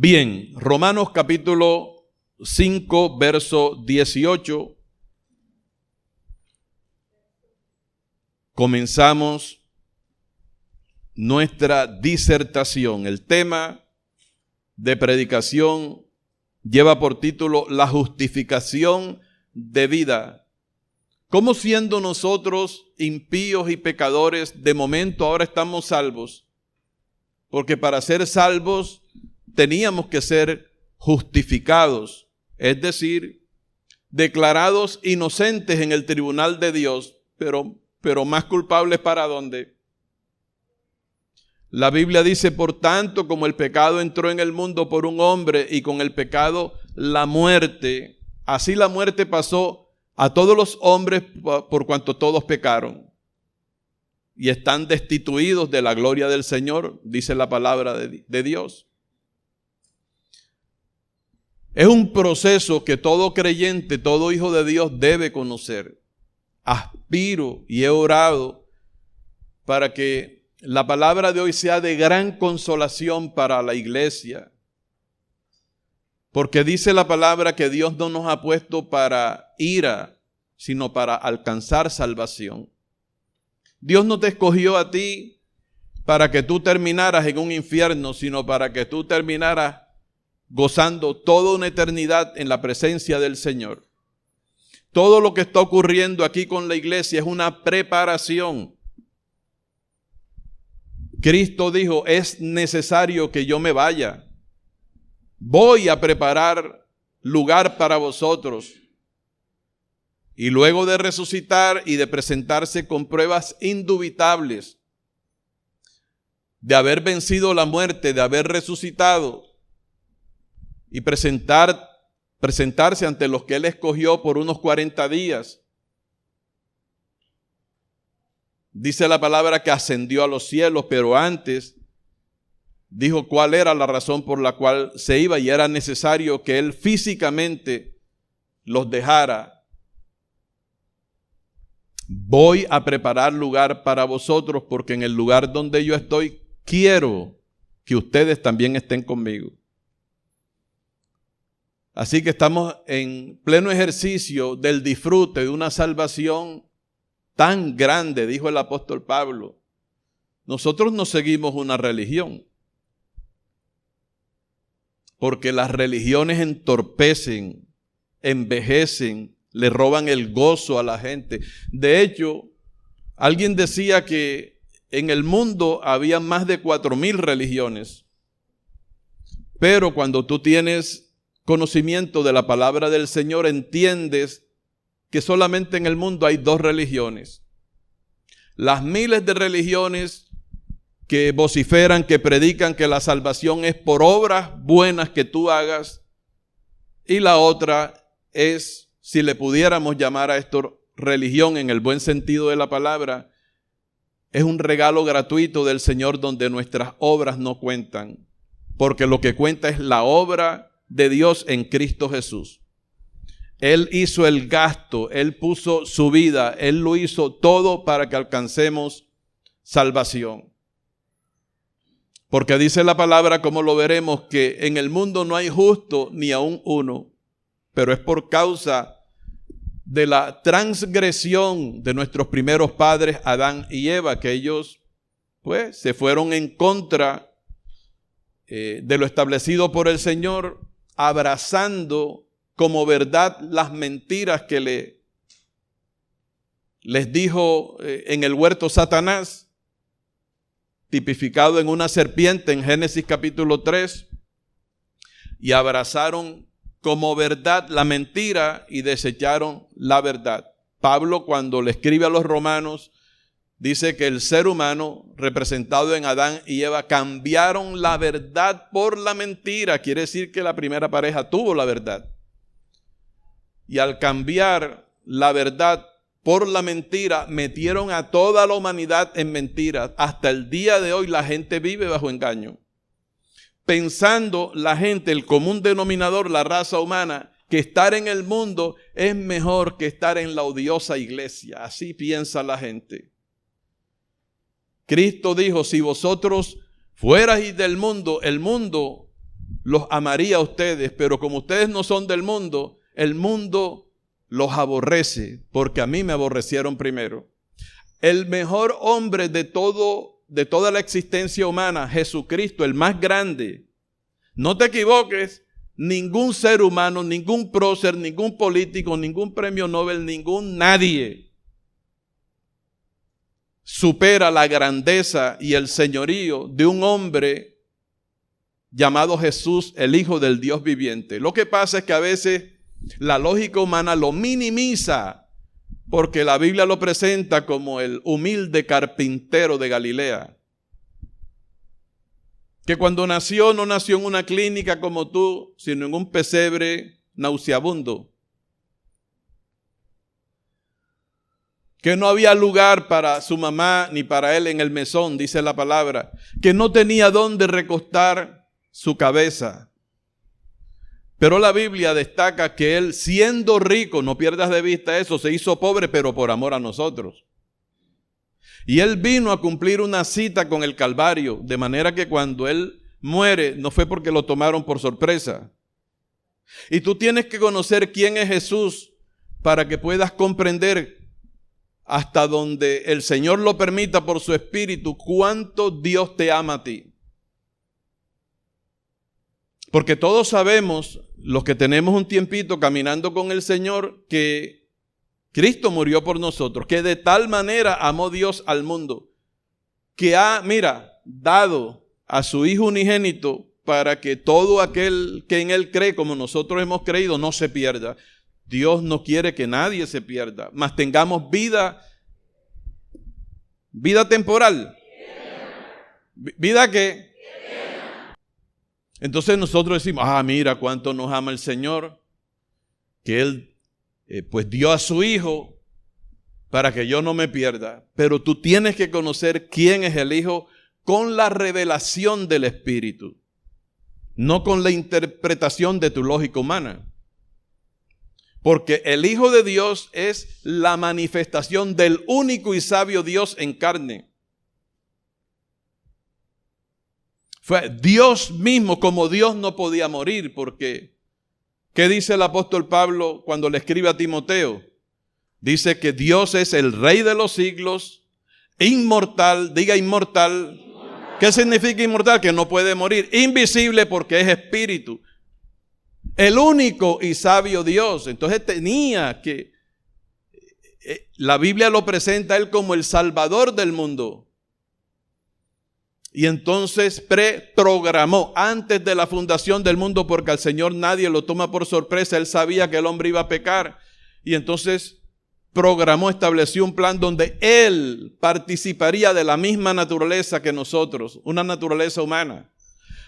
Bien, Romanos capítulo 5, verso 18. Comenzamos nuestra disertación. El tema de predicación lleva por título La justificación de vida. ¿Cómo siendo nosotros impíos y pecadores, de momento ahora estamos salvos? Porque para ser salvos teníamos que ser justificados, es decir, declarados inocentes en el tribunal de Dios, pero más culpables ¿para dónde? La Biblia dice, por tanto, como el pecado entró en el mundo por un hombre y con el pecado la muerte, así la muerte pasó a todos los hombres por cuanto todos pecaron y están destituidos de la gloria del Señor, dice la palabra de Dios. Es un proceso que todo creyente, todo hijo de Dios debe conocer. Aspiro y he orado para que la palabra de hoy sea de gran consolación para la iglesia. Porque dice la palabra que Dios no nos ha puesto para ira, sino para alcanzar salvación. Dios no te escogió a ti para que tú terminaras en un infierno, sino para que tú terminaras gozando toda una eternidad en la presencia del Señor. Todo lo que está ocurriendo aquí con la iglesia es una preparación. Cristo dijo, es necesario que yo me vaya. Voy a preparar lugar para vosotros. Y luego de resucitar y de presentarse con pruebas indubitables, de haber vencido la muerte, de haber resucitado y presentarse ante los que Él escogió por unos 40 días. Dice la palabra que ascendió a los cielos, pero antes dijo cuál era la razón por la cual se iba y era necesario que Él físicamente los dejara. Voy a preparar lugar para vosotros porque en el lugar donde yo estoy quiero que ustedes también estén conmigo. Así que estamos en pleno ejercicio del disfrute de una salvación tan grande, dijo el apóstol Pablo. Nosotros no seguimos una religión, porque las religiones entorpecen, envejecen, le roban el gozo a la gente. De hecho, alguien decía que en el mundo había más de 4,000 religiones, pero cuando tú tienes conocimiento de la palabra del Señor, entiendes que solamente en el mundo hay 2 religiones. Las miles de religiones que vociferan, que predican que la salvación es por obras buenas que tú hagas, y la otra es, si le pudiéramos llamar a esto religión en el buen sentido de la palabra, es un regalo gratuito del Señor donde nuestras obras no cuentan, porque lo que cuenta es la obra de Dios en Cristo Jesús. Él hizo el gasto, Él puso su vida, Él lo hizo todo para que alcancemos salvación. Porque dice la palabra, como lo veremos, que en el mundo no hay justo ni aun uno, pero es por causa de la transgresión de nuestros primeros padres, Adán y Eva, que ellos pues se fueron en contra de lo establecido por el Señor, abrazando como verdad las mentiras que les dijo en el huerto Satanás, tipificado en una serpiente en Génesis capítulo 3, y abrazaron como verdad la mentira y desecharon la verdad. Pablo, cuando le escribe a los romanos, dice que el ser humano, representado en Adán y Eva, cambiaron la verdad por la mentira. Quiere decir que la primera pareja tuvo la verdad. Y al cambiar la verdad por la mentira, metieron a toda la humanidad en mentiras. Hasta el día de hoy la gente vive bajo engaño. Pensando la gente, el común denominador, la raza humana, que estar en el mundo es mejor que estar en la odiosa iglesia. Así piensa la gente. Cristo dijo, si vosotros fuerais del mundo, el mundo los amaría a ustedes, pero como ustedes no son del mundo, el mundo los aborrece, porque a mí me aborrecieron primero. El mejor hombre de toda la existencia humana, Jesucristo, el más grande. No te equivoques, ningún ser humano, ningún prócer, ningún político, ningún premio Nobel, nadie supera la grandeza y el señorío de un hombre llamado Jesús, el Hijo del Dios viviente. Lo que pasa es que a veces la lógica humana lo minimiza, porque la Biblia lo presenta como el humilde carpintero de Galilea, que cuando nació no nació en una clínica como tú, sino en un pesebre nauseabundo, que no había lugar para su mamá ni para él en el mesón, dice la palabra, que no tenía dónde recostar su cabeza. Pero la Biblia destaca que él, siendo rico, no pierdas de vista eso, se hizo pobre, pero por amor a nosotros. Y él vino a cumplir una cita con el Calvario, de manera que cuando él muere, no fue porque lo tomaron por sorpresa. Y tú tienes que conocer quién es Jesús para que puedas comprender, hasta donde el Señor lo permita por su Espíritu, cuánto Dios te ama a ti. Porque todos sabemos, los que tenemos un tiempito caminando con el Señor, que Cristo murió por nosotros, que de tal manera amó Dios al mundo, que ha, dado a su Hijo unigénito para que todo aquel que en Él cree, como nosotros hemos creído, no se pierda. Dios no quiere que nadie se pierda, mas tengamos vida temporal. ¿Vida qué? Entonces nosotros decimos, mira cuánto nos ama el Señor, que Él pues dio a su Hijo para que yo no me pierda. Pero tú tienes que conocer quién es el Hijo con la revelación del Espíritu, no con la interpretación de tu lógica humana. Porque el Hijo de Dios es la manifestación del único y sabio Dios en carne. Fue Dios mismo, como Dios no podía morir, porque ¿qué dice el apóstol Pablo cuando le escribe a Timoteo? Dice que Dios es el Rey de los siglos, inmortal, diga inmortal. ¿Qué significa inmortal? Que no puede morir. Invisible porque es espíritu. El único y sabio Dios. Entonces tenía que, la Biblia lo presenta a Él como el Salvador del mundo. Y entonces preprogramó antes de la fundación del mundo, porque al Señor nadie lo toma por sorpresa. Él sabía que el hombre iba a pecar. Y entonces programó, estableció un plan donde Él participaría de la misma naturaleza que nosotros, una naturaleza humana.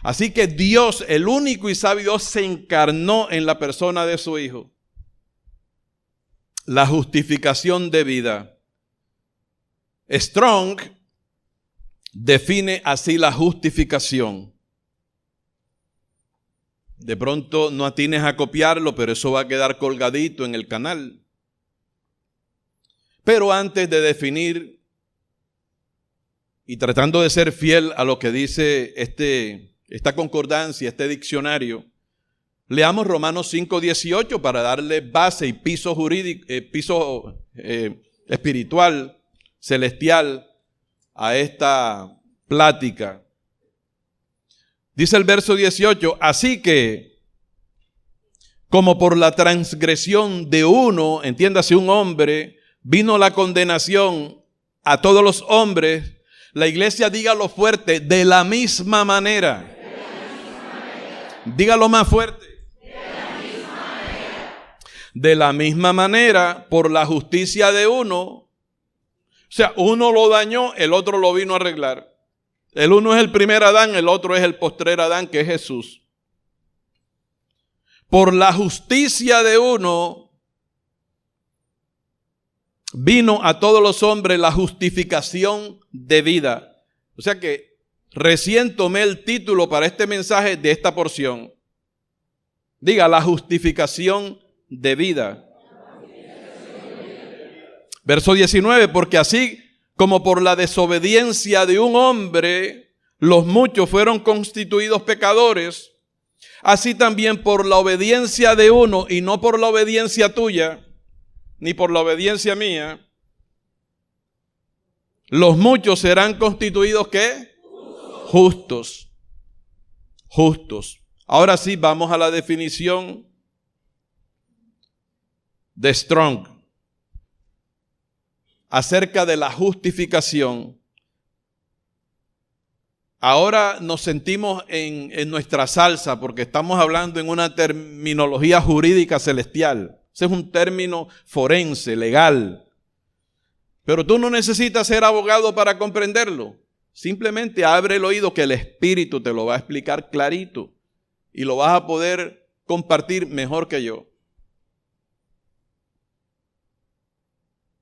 Así que Dios, el único y sabio Dios, se encarnó en la persona de su Hijo. La justificación de vida. Strong define así la justificación. De pronto no atines a copiarlo, pero eso va a quedar colgadito en el canal. Pero antes de definir y tratando de ser fiel a lo que dice esta concordancia, este diccionario, leamos Romanos 5:18 para darle base y piso jurídico, piso espiritual, celestial a esta plática. Dice el verso 18, así que como por la transgresión de uno, entiéndase un hombre, vino la condenación a todos los hombres, la iglesia dígalo fuerte, de la misma manera. Dígalo más fuerte. De la misma manera, por la justicia de uno, o sea, uno lo dañó, el otro lo vino a arreglar. El uno es el primer Adán, el otro es el postrer Adán, que es Jesús. Por la justicia de uno, vino a todos los hombres la justificación de vida. O sea que recién tomé el título para este mensaje de esta porción. Diga, la justificación de vida. Verso 19, porque así como por la desobediencia de un hombre, los muchos fueron constituidos pecadores, Así también por la obediencia de uno y no por la obediencia tuya, ni por la obediencia mía, los muchos serán constituidos ¿qué? Justos. Justos. Ahora sí, vamos a la definición de Strong acerca de la justificación. Ahora nos sentimos en nuestra salsa porque estamos hablando en una terminología jurídica celestial. Ese es un término forense, legal. Pero tú no necesitas ser abogado para comprenderlo. Simplemente abre el oído que el Espíritu te lo va a explicar clarito y lo vas a poder compartir mejor que yo.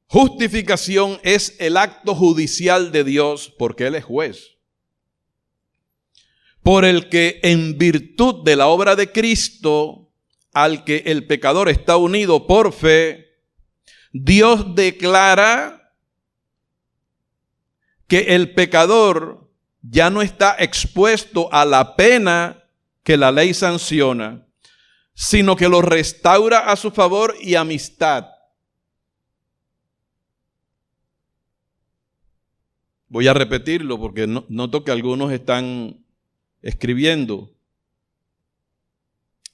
Justificación es el acto judicial de Dios porque Él es juez, por el que en virtud de la obra de Cristo, al que el pecador está unido por fe, Dios declara que el pecador ya no está expuesto a la pena que la ley sanciona, sino que lo restaura a su favor y amistad. Voy a repetirlo porque noto que algunos están escribiendo.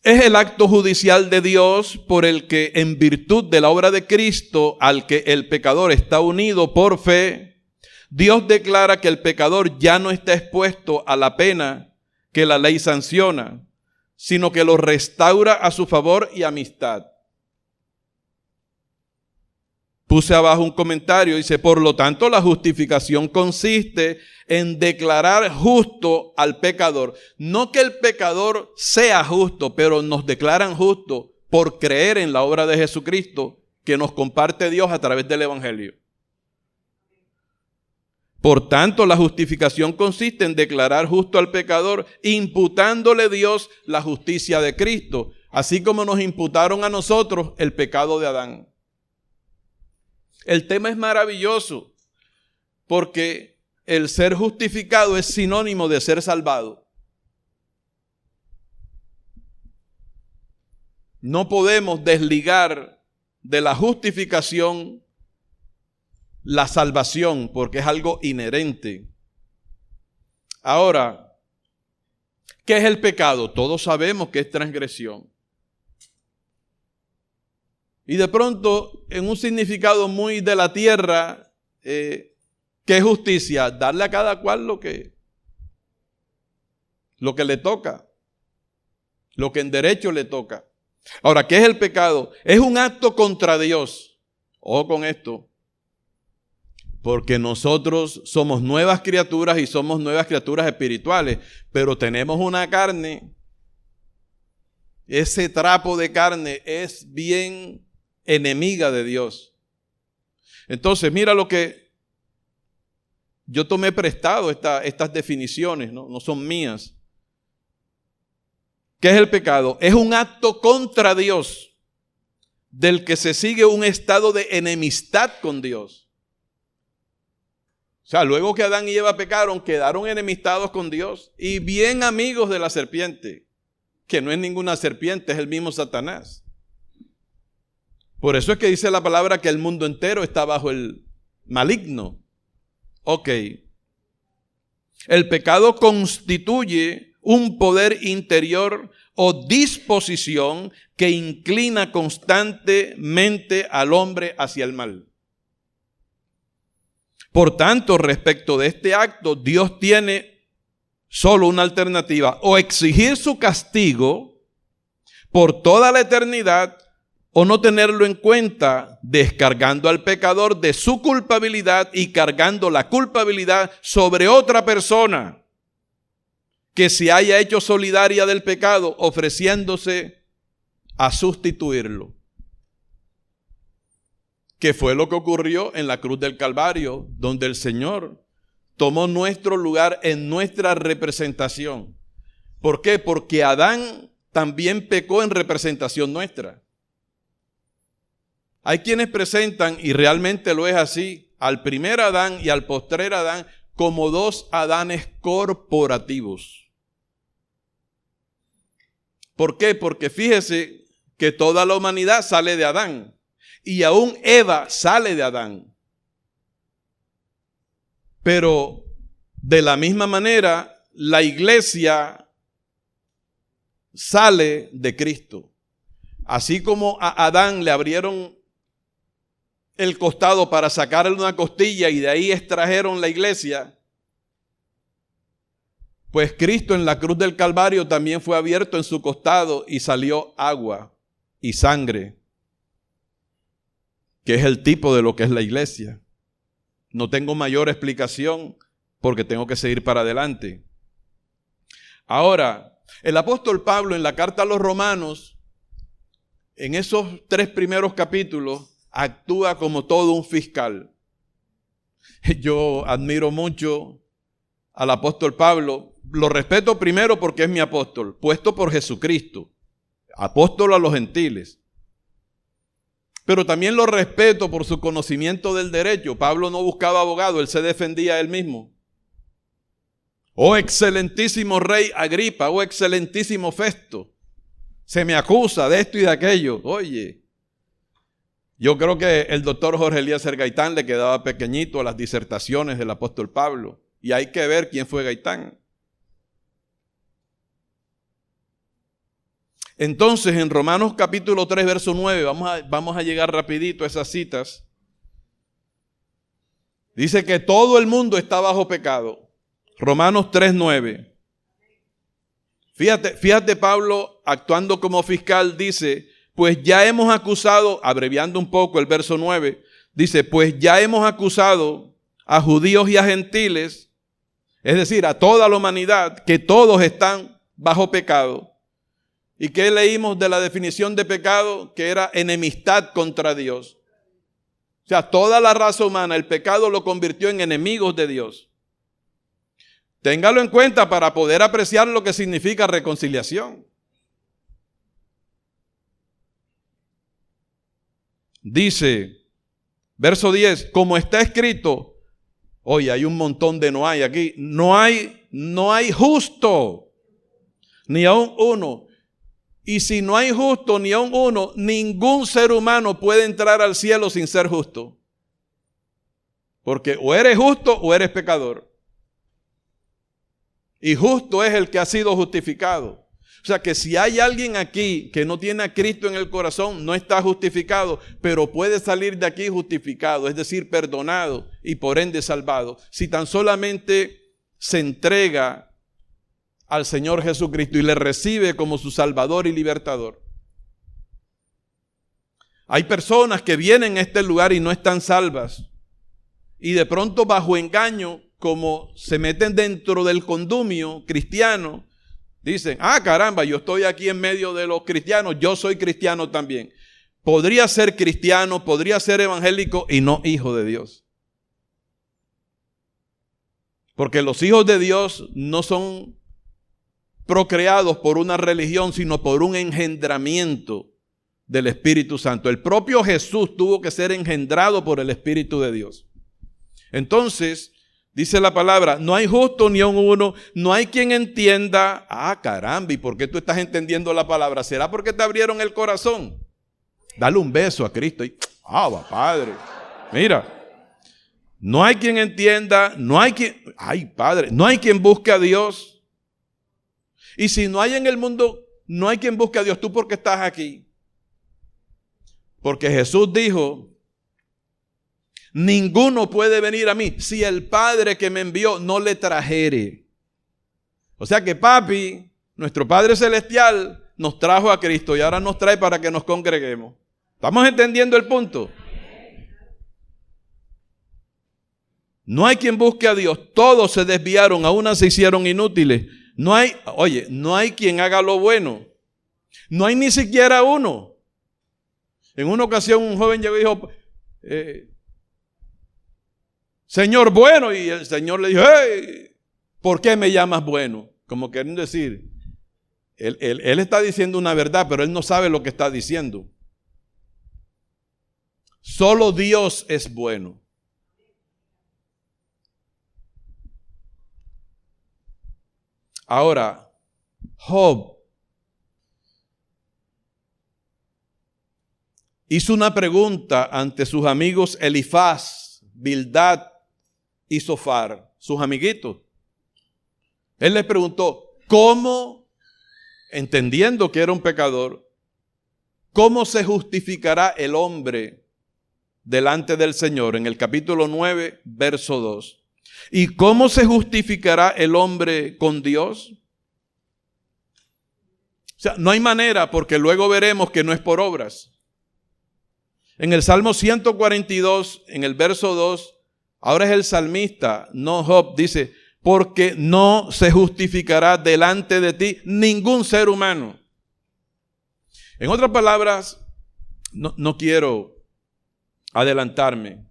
Es el acto judicial de Dios por el que en virtud de la obra de Cristo, al que el pecador está unido por fe, Dios declara que el pecador ya no está expuesto a la pena que la ley sanciona, sino que lo restaura a su favor y amistad. Puse abajo un comentario, dice, por lo tanto la justificación consiste en declarar justo al pecador. No que el pecador sea justo, pero nos declaran justo por creer en la obra de Jesucristo que nos comparte Dios a través del Evangelio. Por tanto, la justificación consiste en declarar justo al pecador, imputándole Dios la justicia de Cristo, así como nos imputaron a nosotros el pecado de Adán. El tema es maravilloso porque el ser justificado es sinónimo de ser salvado. No podemos desligar de la justificación la salvación porque es algo inherente. Ahora, ¿qué es el pecado? Todos sabemos que es transgresión. Y de pronto, en un significado muy de la tierra, ¿qué es justicia? Darle a cada cual lo que le toca, lo que en derecho le toca. Ahora, ¿qué es el pecado? Es un acto contra Dios. Ojo con esto. Porque nosotros somos nuevas criaturas y somos nuevas criaturas espirituales, pero tenemos una carne. Ese trapo de carne es bien enemiga de Dios. Entonces, mira lo que yo tomé prestado estas definiciones, no son mías. ¿Qué es el pecado? Es un acto contra Dios, del que se sigue un estado de enemistad con Dios. O sea, luego que Adán y Eva pecaron, quedaron enemistados con Dios y bien amigos de la serpiente, que no es ninguna serpiente, es el mismo Satanás. Por eso es que dice la palabra que el mundo entero está bajo el maligno. Ok. El pecado constituye un poder interior o disposición que inclina constantemente al hombre hacia el mal. Por tanto, respecto de este acto, Dios tiene solo una alternativa: o exigir su castigo por toda la eternidad, o no tenerlo en cuenta, descargando al pecador de su culpabilidad y cargando la culpabilidad sobre otra persona que se haya hecho solidaria del pecado, ofreciéndose a sustituirlo. Que fue lo que ocurrió en la cruz del Calvario, donde el Señor tomó nuestro lugar en nuestra representación. ¿Por qué? Porque Adán también pecó en representación nuestra. Hay quienes presentan, y realmente lo es así, al primer Adán y al postrer Adán como dos Adanes corporativos. ¿Por qué? Porque fíjese que toda la humanidad sale de Adán y aún Eva sale de Adán. Pero de la misma manera, la iglesia sale de Cristo. Así como a Adán le abrieron el costado para sacarle una costilla y de ahí extrajeron la iglesia, pues Cristo en la cruz del Calvario también fue abierto en su costado y salió agua y sangre, que es el tipo de lo que es la iglesia. No tengo mayor explicación porque tengo que seguir para adelante. Ahora, el apóstol Pablo en la carta a los Romanos, en esos 3 primeros capítulos, actúa como todo un fiscal. Yo admiro mucho al apóstol Pablo. Lo respeto primero porque es mi apóstol, puesto por Jesucristo, apóstol a los gentiles. Pero también lo respeto por su conocimiento del derecho. Pablo no buscaba abogado, él se defendía a él mismo. Oh excelentísimo rey Agripa, oh excelentísimo Festo, se me acusa de esto y de aquello. Oye, yo creo que el doctor Jorge Eliezer Gaitán le quedaba pequeñito a las disertaciones del apóstol Pablo. Y hay que ver quién fue Gaitán. Entonces, en Romanos capítulo 3, verso 9, vamos a llegar rapidito a esas citas. Dice que todo el mundo está bajo pecado. Romanos 3, 9. Fíjate Pablo actuando como fiscal, dice, pues ya hemos acusado, abreviando un poco el verso 9, dice, pues ya hemos acusado a judíos y a gentiles, es decir, a toda la humanidad, que todos están bajo pecado. ¿Y qué leímos de la definición de pecado? Que era enemistad contra Dios. O sea, toda la raza humana, el pecado lo convirtió en enemigos de Dios. Téngalo en cuenta para poder apreciar lo que significa reconciliación. Dice, verso 10, como está escrito, oye, hay un montón de no hay aquí, no hay justo, ni aun uno. Y si no hay justo ni aun uno, ningún ser humano puede entrar al cielo sin ser justo. Porque o eres justo o eres pecador. Y justo es el que ha sido justificado. O sea que si hay alguien aquí que no tiene a Cristo en el corazón, no está justificado, pero puede salir de aquí justificado, es decir, perdonado y por ende salvado. Si tan solamente se entrega al Señor Jesucristo y le recibe como su Salvador y Libertador. Hay personas que vienen a este lugar y no están salvas. Y de pronto bajo engaño, como se meten dentro del condumio cristiano, dicen, caramba, yo estoy aquí en medio de los cristianos, yo soy cristiano también. Podría ser cristiano, podría ser evangélico y no hijo de Dios. Porque los hijos de Dios no son procreados por una religión, sino por un engendramiento del Espíritu Santo. El propio Jesús tuvo que ser engendrado por el Espíritu de Dios. Entonces, dice la palabra, no hay justo ni aun uno, no hay quien entienda. Caramba, ¿y por qué tú estás entendiendo la palabra? ¿Será porque te abrieron el corazón? Dale un beso a Cristo y, Padre, mira. No hay quien entienda, no hay quien busque a Dios. Y si no hay en el mundo, no hay quien busque a Dios, ¿tú por qué estás aquí? Porque Jesús dijo, ninguno puede venir a mí si el Padre que me envió no le trajere. O sea que papi, nuestro Padre Celestial, nos trajo a Cristo y ahora nos trae para que nos congreguemos. ¿Estamos entendiendo el punto? No hay quien busque a Dios, todos se desviaron, a unas se hicieron inútiles. No hay quien haga lo bueno. No hay ni siquiera uno. En una ocasión un joven llegó y dijo, Señor bueno, y el Señor le dijo, hey, ¿por qué me llamas bueno? Como queriendo decir, él está diciendo una verdad, pero él no sabe lo que está diciendo. Solo Dios es bueno. Ahora, Job hizo una pregunta ante sus amigos Elifaz, Bildad y Zofar, sus amiguitos. Él les preguntó, ¿cómo, entendiendo que era un pecador, cómo se justificará el hombre delante del Señor? En el capítulo 9, verso 2. ¿Y cómo se justificará el hombre con Dios? O sea, no hay manera, porque luego veremos que no es por obras. En el Salmo 142, en el verso 2, ahora es el salmista, no Job, dice, porque no se justificará delante de ti ningún ser humano. En otras palabras, no quiero adelantarme.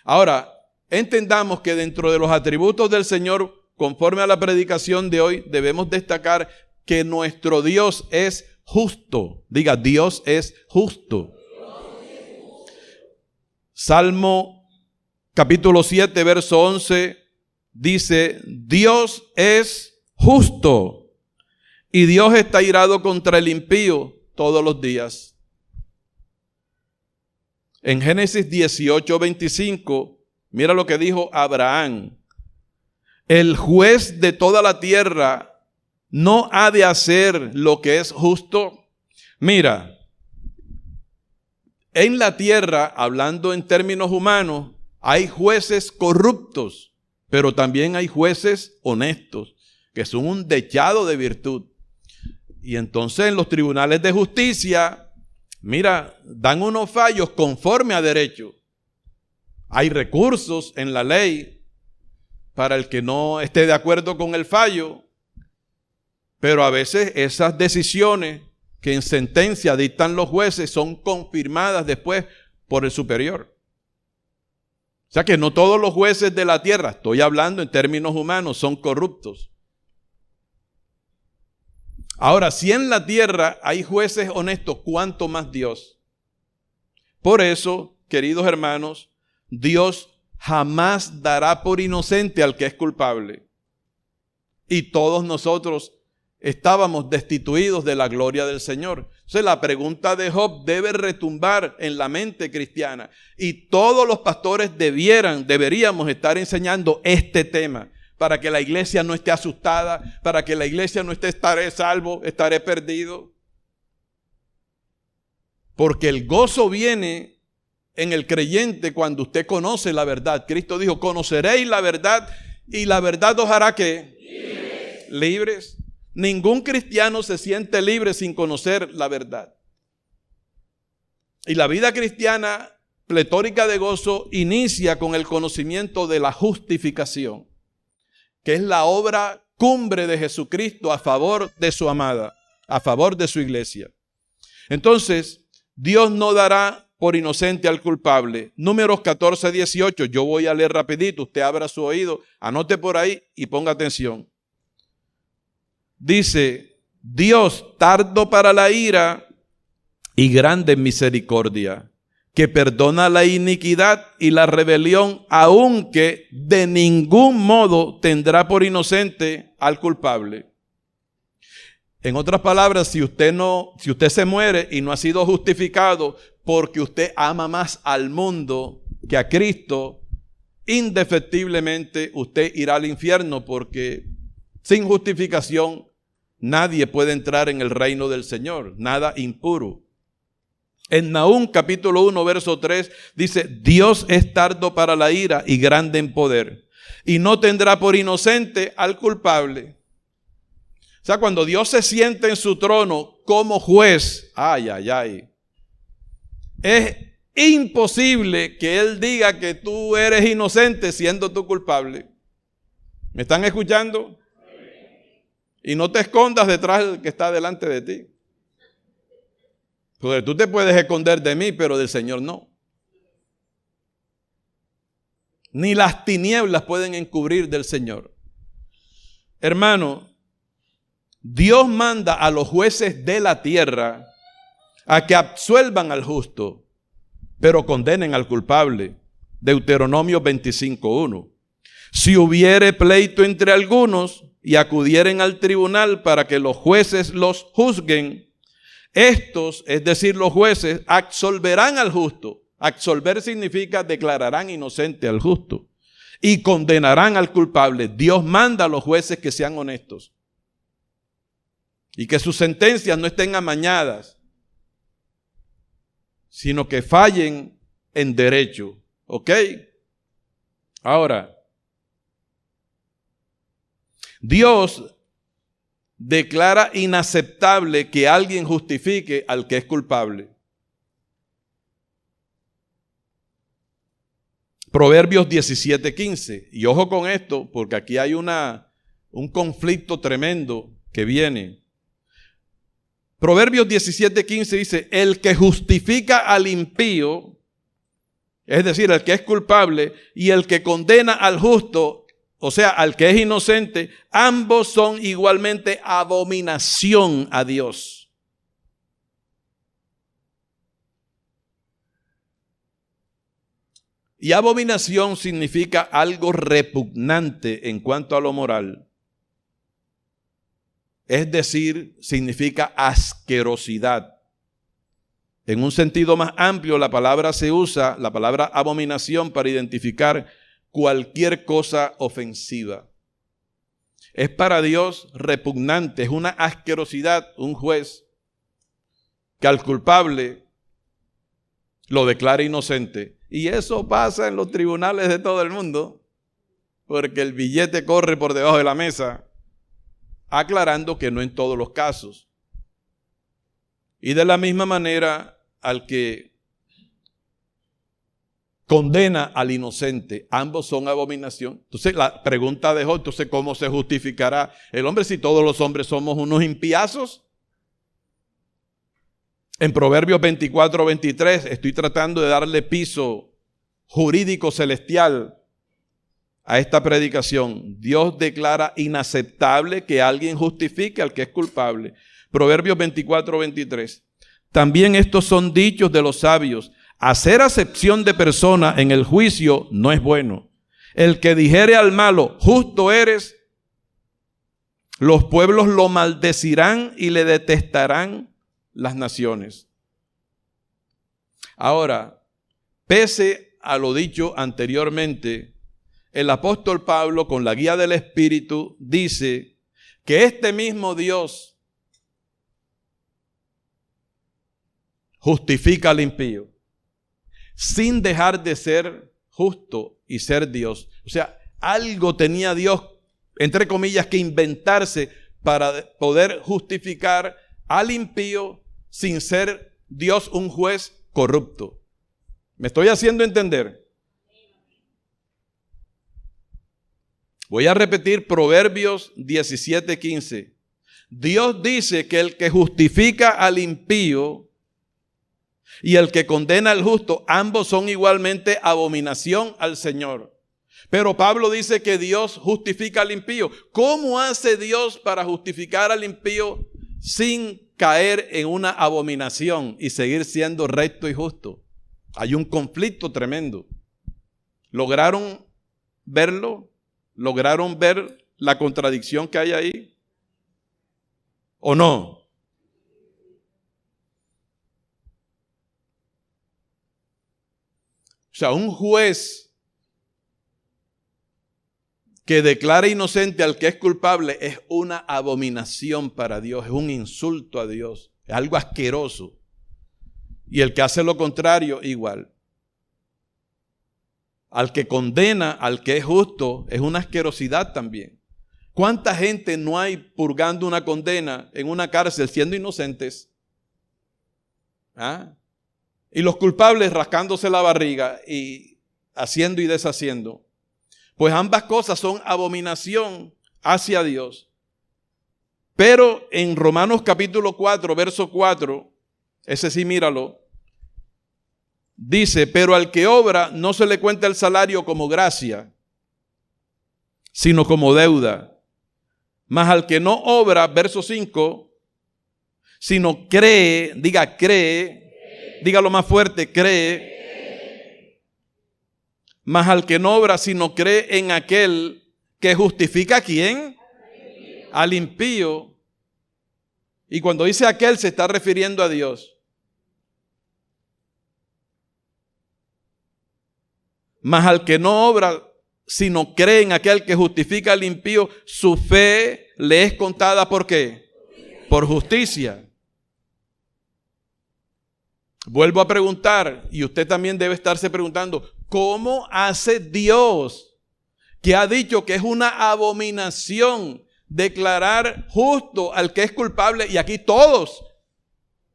Ahora, entendamos que dentro de los atributos del Señor, conforme a la predicación de hoy, debemos destacar que nuestro Dios es justo. Diga, Dios es justo. Salmo capítulo 7, verso 11, dice, Dios es justo y Dios está irado contra el impío todos los días. En Génesis 18, 25, mira lo que dijo Abraham. El juez de toda la tierra no ha de hacer lo que es justo. Mira, en la tierra, hablando en términos humanos, hay jueces corruptos, pero también hay jueces honestos, que son un dechado de virtud. Y entonces en los tribunales de justicia, mira, dan unos fallos conforme a derecho. Hay recursos en la ley para el que no esté de acuerdo con el fallo, pero a veces esas decisiones que en sentencia dictan los jueces son confirmadas después por el superior. O sea que no todos los jueces de la tierra, estoy hablando en términos humanos, son corruptos. Ahora, si en la tierra hay jueces honestos, ¿cuánto más Dios? Por eso, queridos hermanos, Dios jamás dará por inocente al que es culpable. Y todos nosotros estábamos destituidos de la gloria del Señor. Entonces la pregunta de Job debe retumbar en la mente cristiana. Y todos los pastores deberíamos estar enseñando este tema para que la iglesia no esté asustada, para que la iglesia no esté estaré salvo, estaré perdido. Porque el gozo viene en el creyente cuando usted conoce la verdad. Cristo dijo, conoceréis la verdad y la verdad os hará ¿qué? Libres. Ningún cristiano se siente libre sin conocer la verdad. Y la vida cristiana pletórica de gozo inicia con el conocimiento de la justificación, que es la obra cumbre de Jesucristo a favor de su amada, a favor de su iglesia. Entonces, Dios no dará por inocente al culpable. Números 14, 18, yo voy a leer rapidito, usted abra su oído, anote por ahí y ponga atención. Dice, Dios tardo para la ira y grande en misericordia, que perdona la iniquidad y la rebelión, aunque de ningún modo tendrá por inocente al culpable. En otras palabras, si usted se muere y no ha sido justificado porque usted ama más al mundo que a Cristo, indefectiblemente usted irá al infierno, porque sin justificación nadie puede entrar en el reino del Señor, nada impuro. En Nahum capítulo 1 verso 3 dice, Dios es tardo para la ira y grande en poder, y no tendrá por inocente al culpable. O sea, cuando Dios se siente en su trono como juez, es imposible que Él diga que tú eres inocente siendo tú culpable. ¿Me están escuchando? Y no te escondas detrás del que está delante de ti. Porque tú te puedes esconder de mí, pero del Señor no. Ni las tinieblas pueden encubrir del Señor. Hermano, Dios manda a los jueces de la tierra a que absuelvan al justo, pero condenen al culpable. Deuteronomio 25:1. Si hubiere pleito entre algunos y acudieren al tribunal para que los jueces los juzguen, Estos, es decir, los jueces, absolverán al justo. Absolver significa declararán inocente al justo y condenarán al culpable. Dios manda a los jueces que sean honestos y que sus sentencias no estén amañadas, sino que fallen en derecho. ¿Ok? Ahora, Dios declara inaceptable que alguien justifique al que es culpable. Proverbios 17:15. Y ojo con esto, porque aquí hay un conflicto tremendo que viene. Proverbios 17:15 dice, el que justifica al impío, es decir, el que es culpable, y el que condena al justo, o sea, al que es inocente, ambos son igualmente abominación a Dios. Y abominación significa algo repugnante en cuanto a lo moral. Es decir, significa asquerosidad. En un sentido más amplio, la palabra abominación, para identificar cualquier cosa ofensiva. Es para Dios repugnante, es una asquerosidad, un juez que al culpable lo declara inocente. Y eso pasa en los tribunales de todo el mundo, porque el billete corre por debajo de la mesa, aclarando que no en todos los casos. Y de la misma manera, al que condena al inocente, ambos son abominación. Entonces la pregunta dejó, entonces ¿cómo se justificará el hombre si todos los hombres somos unos impiazos? En Proverbios 24:23 estoy tratando de darle piso jurídico celestial a esta predicación. Dios declara inaceptable que alguien justifique al que es culpable. Proverbios 24:23. También estos son dichos de los sabios. Hacer acepción de persona en el juicio no es bueno. El que dijere al malo, justo eres, los pueblos lo maldecirán y le detestarán las naciones. Ahora, pese a lo dicho anteriormente, el apóstol Pablo, con la guía del Espíritu, dice que este mismo Dios justifica al impío, sin dejar de ser justo y ser Dios. O sea, algo tenía Dios, entre comillas, que inventarse para poder justificar al impío sin ser Dios un juez corrupto. ¿Me estoy haciendo entender? Voy a repetir Proverbios 17:15. Dios dice que el que justifica al impío y el que condena al justo, ambos son igualmente abominación al Señor. Pero Pablo dice que Dios justifica al impío. ¿Cómo hace Dios para justificar al impío sin caer en una abominación y seguir siendo recto y justo? Hay un conflicto tremendo. ¿Lograron verlo? ¿Lograron ver la contradicción que hay ahí? ¿O no? O sea, un juez que declara inocente al que es culpable es una abominación para Dios, es un insulto a Dios, es algo asqueroso. Y el que hace lo contrario, igual. Al que condena, al que es justo, es una asquerosidad también. ¿Cuánta gente no hay purgando una condena en una cárcel siendo inocentes? ¿Ah? Y los culpables rascándose la barriga y haciendo y deshaciendo. Pues ambas cosas son abominación hacia Dios. Pero en Romanos capítulo 4, verso 4, ese sí míralo, dice, pero al que obra no se le cuenta el salario como gracia, sino como deuda. Mas al que no obra, verso 5, sino cree, diga cree, dígalo más fuerte, cree. Mas al que no obra, sino cree en aquel que justifica ¿a quién? Al impío. Y cuando dice aquel, se está refiriendo a Dios. Mas al que no obra, sino cree en aquel que justifica al impío, su fe le es contada ¿por qué? Por justicia. Vuelvo a preguntar, y usted también debe estarse preguntando, ¿cómo hace Dios, que ha dicho que es una abominación declarar justo al que es culpable? Y aquí todos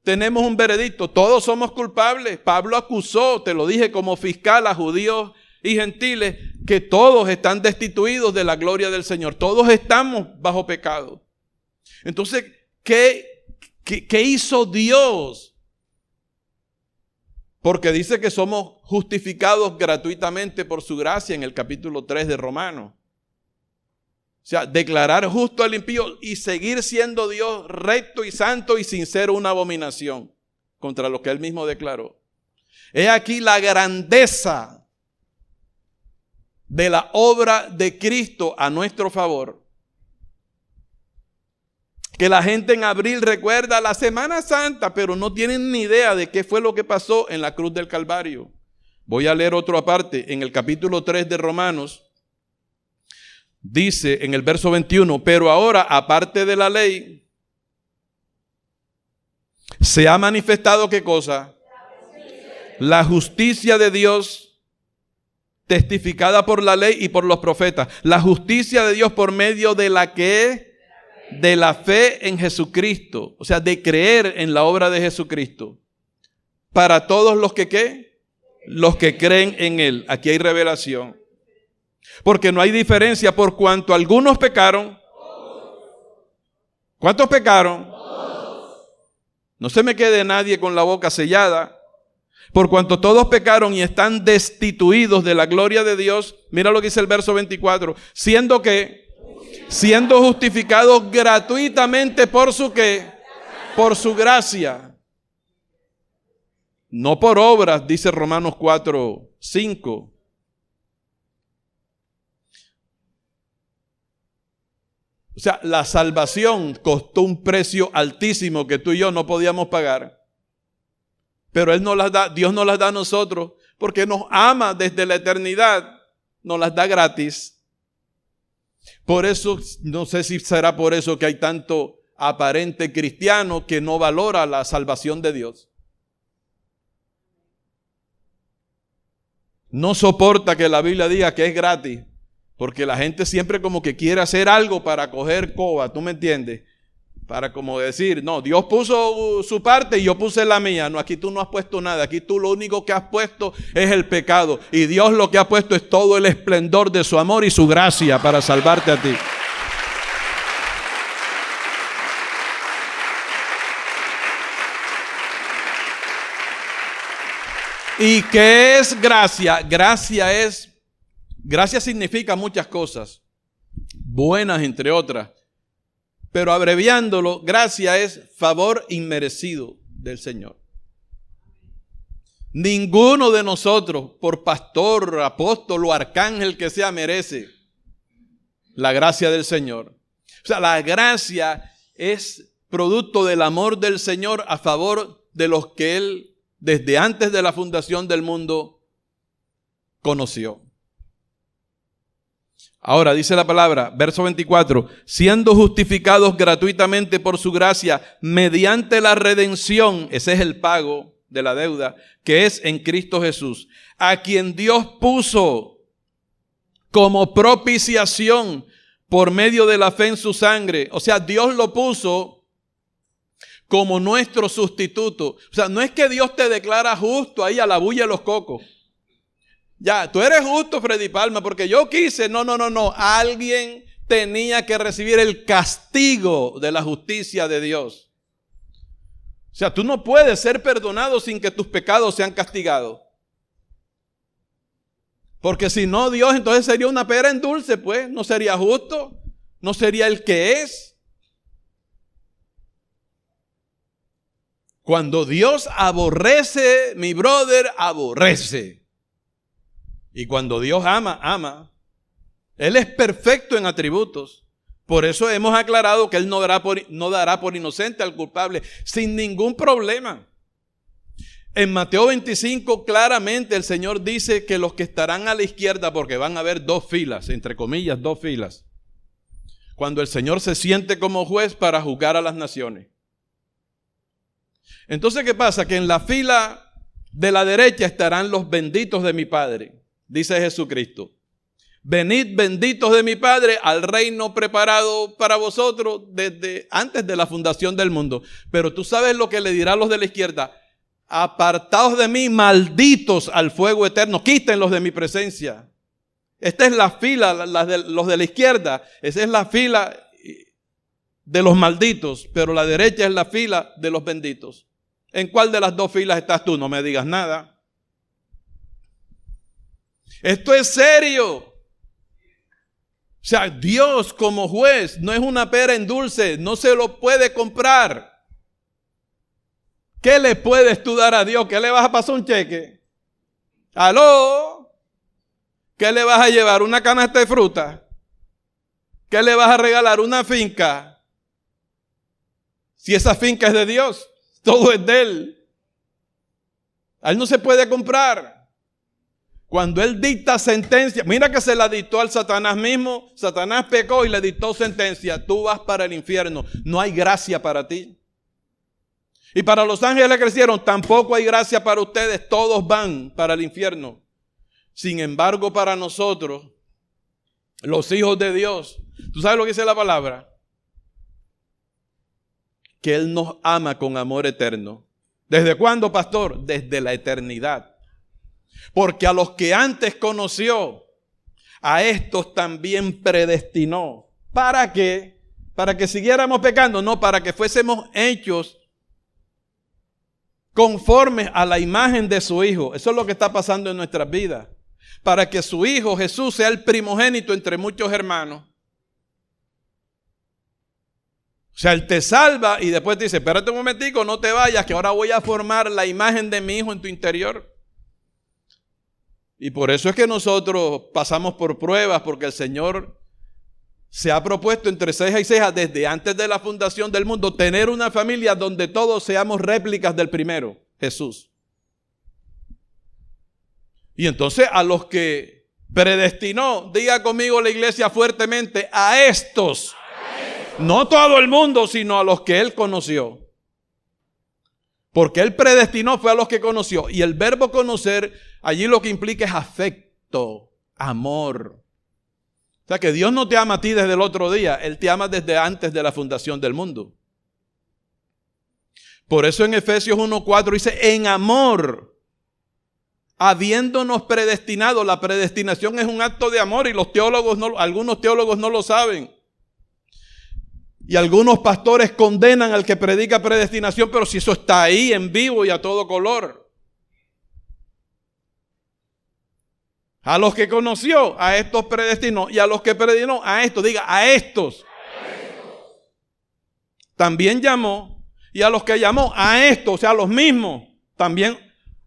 tenemos un veredicto, todos somos culpables. Pablo acusó, te lo dije, como fiscal a judíos y gentiles, que todos están destituidos de la gloria del Señor. Todos estamos bajo pecado. Entonces, ¿qué hizo Dios? Porque dice que somos justificados gratuitamente por su gracia en el capítulo 3 de Romanos. O sea, declarar justo al impío y seguir siendo Dios recto y santo y sin ser una abominación contra lo que Él mismo declaró. He aquí la grandeza de la obra de Cristo a nuestro favor. Que la gente en abril recuerda la Semana Santa, pero no tienen ni idea de qué fue lo que pasó en la cruz del Calvario. Voy a leer otro aparte. En el capítulo 3 de Romanos, dice en el verso 21, pero ahora, aparte de la ley, se ha manifestado ¿qué cosa? La justicia de Dios, testificada por la ley y por los profetas. La justicia de Dios por medio de la que de la fe en Jesucristo, o sea, de creer en la obra de Jesucristo, para todos los que ¿qué? Los que creen en Él. Aquí hay revelación. Porque no hay diferencia por cuanto algunos pecaron. ¿Cuántos pecaron? No se me quede nadie con la boca sellada. Por cuanto todos pecaron y están destituidos de la gloria de Dios. Mira lo que dice el verso 24. Siendo que siendo justificados gratuitamente por su ¿qué? Por su gracia. No por obras, dice Romanos 4:5. O sea, la salvación costó un precio altísimo que tú y yo no podíamos pagar. Pero Él nos las da, Dios nos las da a nosotros porque nos ama desde la eternidad. Nos las da gratis. Por eso, no sé si será por eso que hay tanto aparente cristiano que no valora la salvación de Dios. No soporta que la Biblia diga que es gratis, porque la gente siempre como que quiere hacer algo para coger coba, ¿tú me entiendes? Para como decir, no, Dios puso su parte y yo puse la mía. No, aquí tú no has puesto nada. Aquí tú lo único que has puesto es el pecado. Y Dios lo que ha puesto es todo el esplendor de su amor y su gracia para salvarte a ti. ¿Y qué es gracia? Gracia significa muchas cosas, buenas entre otras. Pero abreviándolo, gracia es favor inmerecido del Señor. Ninguno de nosotros, por pastor, apóstol o arcángel que sea, merece la gracia del Señor. O sea, la gracia es producto del amor del Señor a favor de los que Él, desde antes de la fundación del mundo, conoció. Ahora dice la palabra, verso 24, siendo justificados gratuitamente por su gracia, mediante la redención, ese es el pago de la deuda, que es en Cristo Jesús, a quien Dios puso como propiciación por medio de la fe en su sangre. O sea, Dios lo puso como nuestro sustituto. O sea, no es que Dios te declara justo ahí a la bulla de los cocos. Ya, tú eres justo, Freddy Palma, porque yo quise. No. Alguien tenía que recibir el castigo de la justicia de Dios. O sea, tú no puedes ser perdonado sin que tus pecados sean castigados. Porque si no, Dios entonces sería una pera en dulce, pues. No sería justo. No sería el que es. Cuando Dios aborrece, mi brother, aborrece. Y cuando Dios ama, ama. Él es perfecto en atributos. Por eso hemos aclarado que Él no dará por inocente al culpable sin ningún problema. En Mateo 25 claramente el Señor dice que los que estarán a la izquierda, porque van a haber dos filas, entre comillas, dos filas, cuando el Señor se siente como juez para juzgar a las naciones. Entonces, ¿qué pasa? Que en la fila de la derecha estarán los benditos de mi Padre, dice Jesucristo. Venid benditos de mi Padre al reino preparado para vosotros desde antes de la fundación del mundo. Pero tú sabes lo que le dirán los de la izquierda: apartaos de mí, malditos al fuego eterno, quítenlos de mi presencia. Esta es la fila, los de la izquierda, esa es la fila de los malditos, pero la derecha es la fila de los benditos. ¿En cuál de las dos filas estás tú? No me digas nada. Esto es serio. O sea, Dios como juez no es una pera en dulce, no se lo puede comprar. ¿Qué le puedes tú dar a Dios? ¿Qué le vas a pasar un cheque? ¿Aló? ¿Qué le vas a llevar? ¿Una canasta de fruta? ¿Qué le vas a regalar? ¿Una finca? Si esa finca es de Dios, todo es de Él. A Él no se puede comprar. Cuando Él dicta sentencia, mira que se la dictó al Satanás mismo. Satanás pecó y le dictó sentencia. Tú vas para el infierno. No hay gracia para ti. Y para los ángeles que crecieron, tampoco hay gracia para ustedes. Todos van para el infierno. Sin embargo, para nosotros, los hijos de Dios, ¿tú sabes lo que dice la palabra? Que Él nos ama con amor eterno. ¿Desde cuándo, pastor? Desde la eternidad. Porque a los que antes conoció, a estos también predestinó. ¿Para qué? Para que siguiéramos pecando. No, para que fuésemos hechos conformes a la imagen de su Hijo. Eso es lo que está pasando en nuestras vidas. Para que su Hijo Jesús sea el primogénito entre muchos hermanos. O sea, Él te salva y después te dice: espérate un momentico, no te vayas, que ahora voy a formar la imagen de mi Hijo en tu interior. Y por eso es que nosotros pasamos por pruebas, porque el Señor se ha propuesto entre ceja y ceja, desde antes de la fundación del mundo, tener una familia donde todos seamos réplicas del primero, Jesús. Y entonces a los que predestinó, diga conmigo la iglesia fuertemente, a estos. No todo el mundo, sino a los que Él conoció. Porque Él predestinó fue a los que conoció. Y el verbo conocer, allí lo que implica es afecto, amor. O sea que Dios no te ama a ti desde el otro día. Él te ama desde antes de la fundación del mundo. Por eso en Efesios 1:4 dice: en amor, habiéndonos predestinado. La predestinación es un acto de amor y algunos teólogos no lo saben. Y algunos pastores condenan al que predica predestinación, pero si eso está ahí en vivo y a todo color. A los que conoció, a estos predestinó. Y a los que predestinó, a estos. Diga, a estos. También llamó. Y a los que llamó, a estos, o sea, a los mismos. También,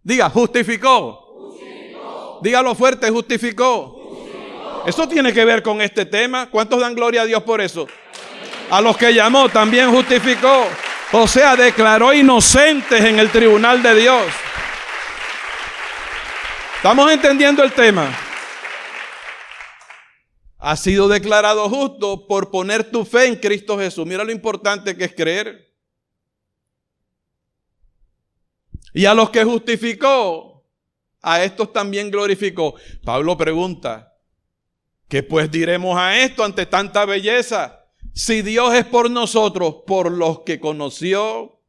diga, justificó. Dígalo fuerte, justificó. Eso tiene que ver con este tema. ¿Cuántos dan gloria a Dios por eso? A los que llamó también justificó. O sea, declaró inocentes en el tribunal de Dios. ¿Estamos entendiendo el tema? Has sido declarado justo por poner tu fe en Cristo Jesús. Mira lo importante que es creer. Y a los que justificó, a estos también glorificó. Pablo pregunta: ¿qué pues diremos a esto ante tanta belleza? Si Dios es por nosotros, por los que conoció,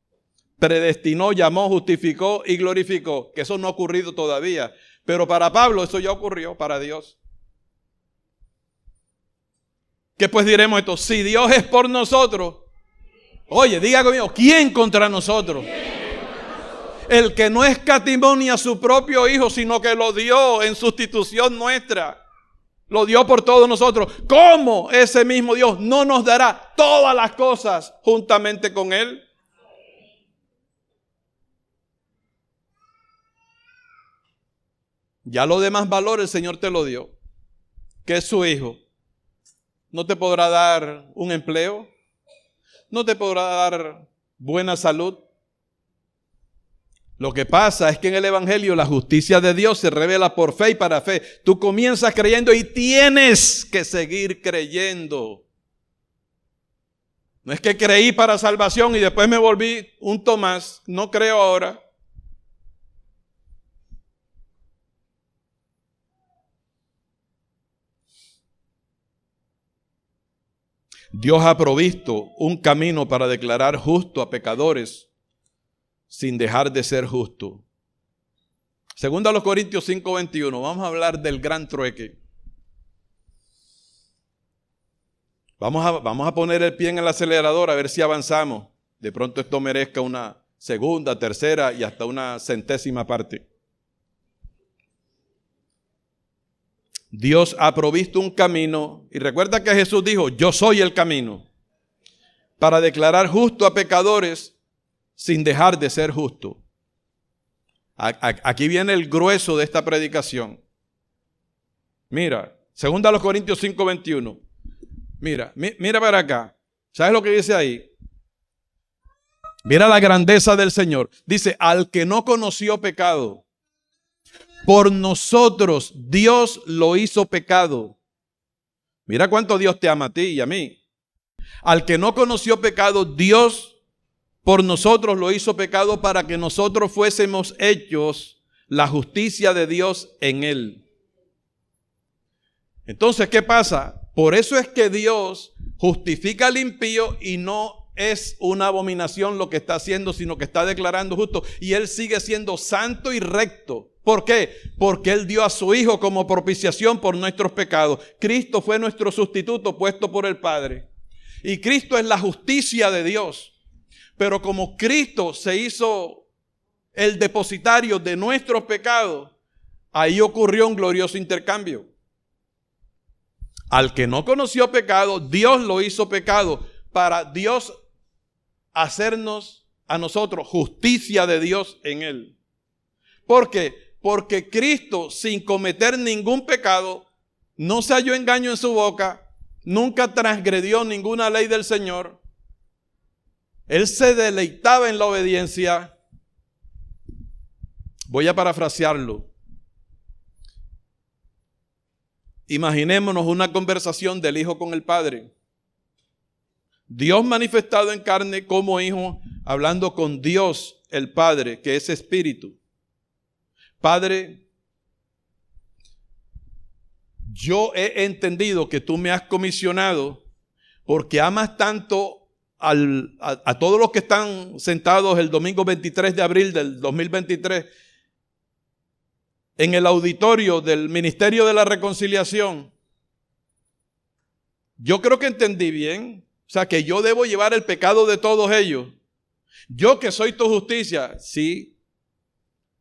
predestinó, llamó, justificó y glorificó. Que eso no ha ocurrido todavía. Pero para Pablo eso ya ocurrió, para Dios. ¿Qué pues diremos esto? Si Dios es por nosotros. Oye, diga conmigo, ¿quién contra nosotros? El que no escatimó ni a su propio Hijo, sino que lo dio en sustitución nuestra. Lo dio por todos nosotros. ¿Cómo ese mismo Dios no nos dará todas las cosas juntamente con Él? Ya los demás valores el Señor te lo dio, que es su Hijo. no te podrá dar un empleo, no te podrá dar buena salud. Lo que pasa es que en el Evangelio la justicia de Dios se revela por fe y para fe. Tú comienzas creyendo y tienes que seguir creyendo. No es que creí para salvación y después me volví un Tomás, no creo ahora. Dios ha provisto un camino para declarar justo a pecadores sin dejar de ser justo. Segunda a los Corintios 5:21, vamos a hablar del gran trueque. Vamos a poner el pie en el acelerador a ver si avanzamos. De pronto esto merezca una segunda, tercera y hasta una centésima parte. Dios ha provisto un camino, y recuerda que Jesús dijo, yo soy el camino, para declarar justo a pecadores sin dejar de ser justo. Aquí viene el grueso de esta predicación. Mira, segunda a los Corintios 5:21. Mira para acá. ¿Sabes lo que dice ahí? Mira la grandeza del Señor. Dice, al que no conoció pecado, por nosotros Dios lo hizo pecado. Mira cuánto Dios te ama a ti y a mí. Al que no conoció pecado, Dios por nosotros lo hizo pecado para que nosotros fuésemos hechos la justicia de Dios en él. Entonces, ¿qué pasa? Por eso es que Dios justifica al impío y no es una abominación lo que está haciendo, sino que está declarando justo. Y Él sigue siendo santo y recto. ¿Por qué? Porque Él dio a su Hijo como propiciación por nuestros pecados. Cristo fue nuestro sustituto puesto por el Padre. Y Cristo es la justicia de Dios. Pero como Cristo se hizo el depositario de nuestros pecados, ahí ocurrió un glorioso intercambio. Al que no conoció pecado, Dios lo hizo pecado para Dios hacernos a nosotros justicia de Dios en Él. ¿Por qué? Porque Cristo, sin cometer ningún pecado, no se halló engaño en su boca, nunca transgredió ninguna ley del Señor. Él se deleitaba en la obediencia. Voy a parafrasearlo. Imaginémonos una conversación del Hijo con el Padre. Dios manifestado en carne como Hijo, hablando con Dios el Padre, que es Espíritu. Padre, yo he entendido que tú me has comisionado porque amas tanto a todos los que están sentados el domingo 23 de abril del 2023 en el auditorio del Ministerio de la Reconciliación. Yo creo que entendí bien. O sea, que yo debo llevar el pecado de todos ellos. Yo que soy tu justicia. Sí,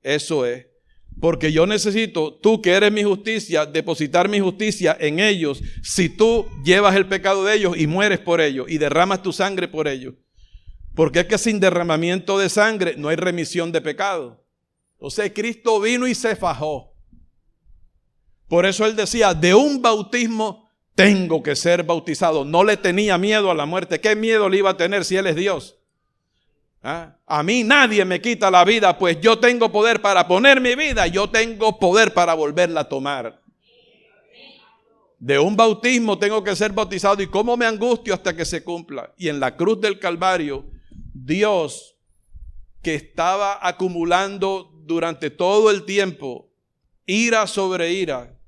eso es. Porque yo necesito, tú que eres mi justicia, depositar mi justicia en ellos. Si tú llevas el pecado de ellos y mueres por ellos y derramas tu sangre por ellos. Porque es que sin derramamiento de sangre no hay remisión de pecado. Entonces Cristo vino y se fajó. Por eso Él decía, de un bautismo tengo que ser bautizado. No le tenía miedo a la muerte. ¿Qué miedo le iba a tener si Él es Dios? A mí nadie me quita la vida, pues yo tengo poder para poner mi vida, yo tengo poder para volverla a tomar. De un bautismo tengo que ser bautizado, y cómo me angustio hasta que se cumpla. Y en la cruz del Calvario, Dios, que estaba acumulando durante todo el tiempo ira sobre ira,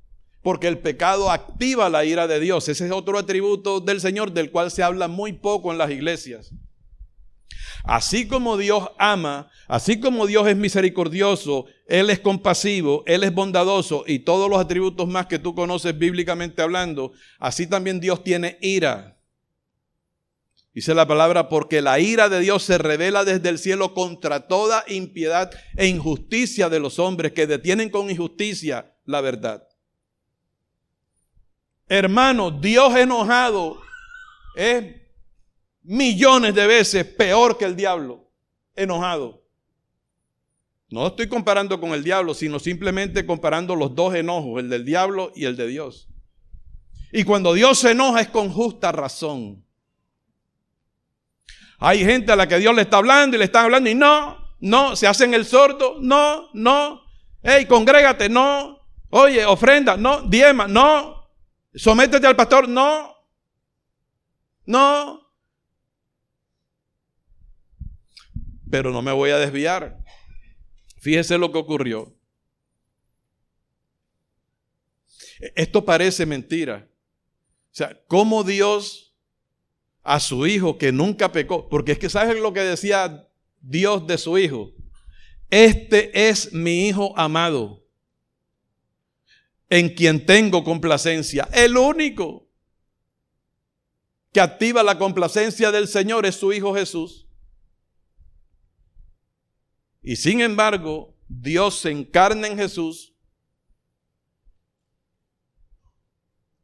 porque el pecado activa la ira de Dios. Ese es otro atributo del Señor del cual se habla muy poco en las iglesias. Así como Dios ama, así como Dios es misericordioso, Él es compasivo, Él es bondadoso y todos los atributos más que tú conoces bíblicamente hablando, así también Dios tiene ira. Dice la palabra, porque la ira de Dios se revela desde el cielo contra toda impiedad e injusticia de los hombres que detienen con injusticia la verdad. Hermano, Dios enojado es millones de veces peor que el diablo enojado. No estoy comparando con el diablo, sino simplemente comparando los dos enojos, el del diablo y el de Dios. Y cuando Dios se enoja es con justa razón. Hay gente a la que Dios le está hablando y le están hablando y no, se hacen el sordo, no. Hey, congrégate, no. Oye, ofrenda, no. Diezma, no. Sométete al pastor, no. Pero no me voy a desviar. Fíjese lo que ocurrió. Esto parece mentira. O sea, ¿cómo Dios a su hijo que nunca pecó? Porque es que ¿sabes lo que decía Dios de su hijo? Este es mi hijo amado, en quien tengo complacencia. El único que activa la complacencia del Señor es su hijo Jesús. Y sin embargo, Dios se encarna en Jesús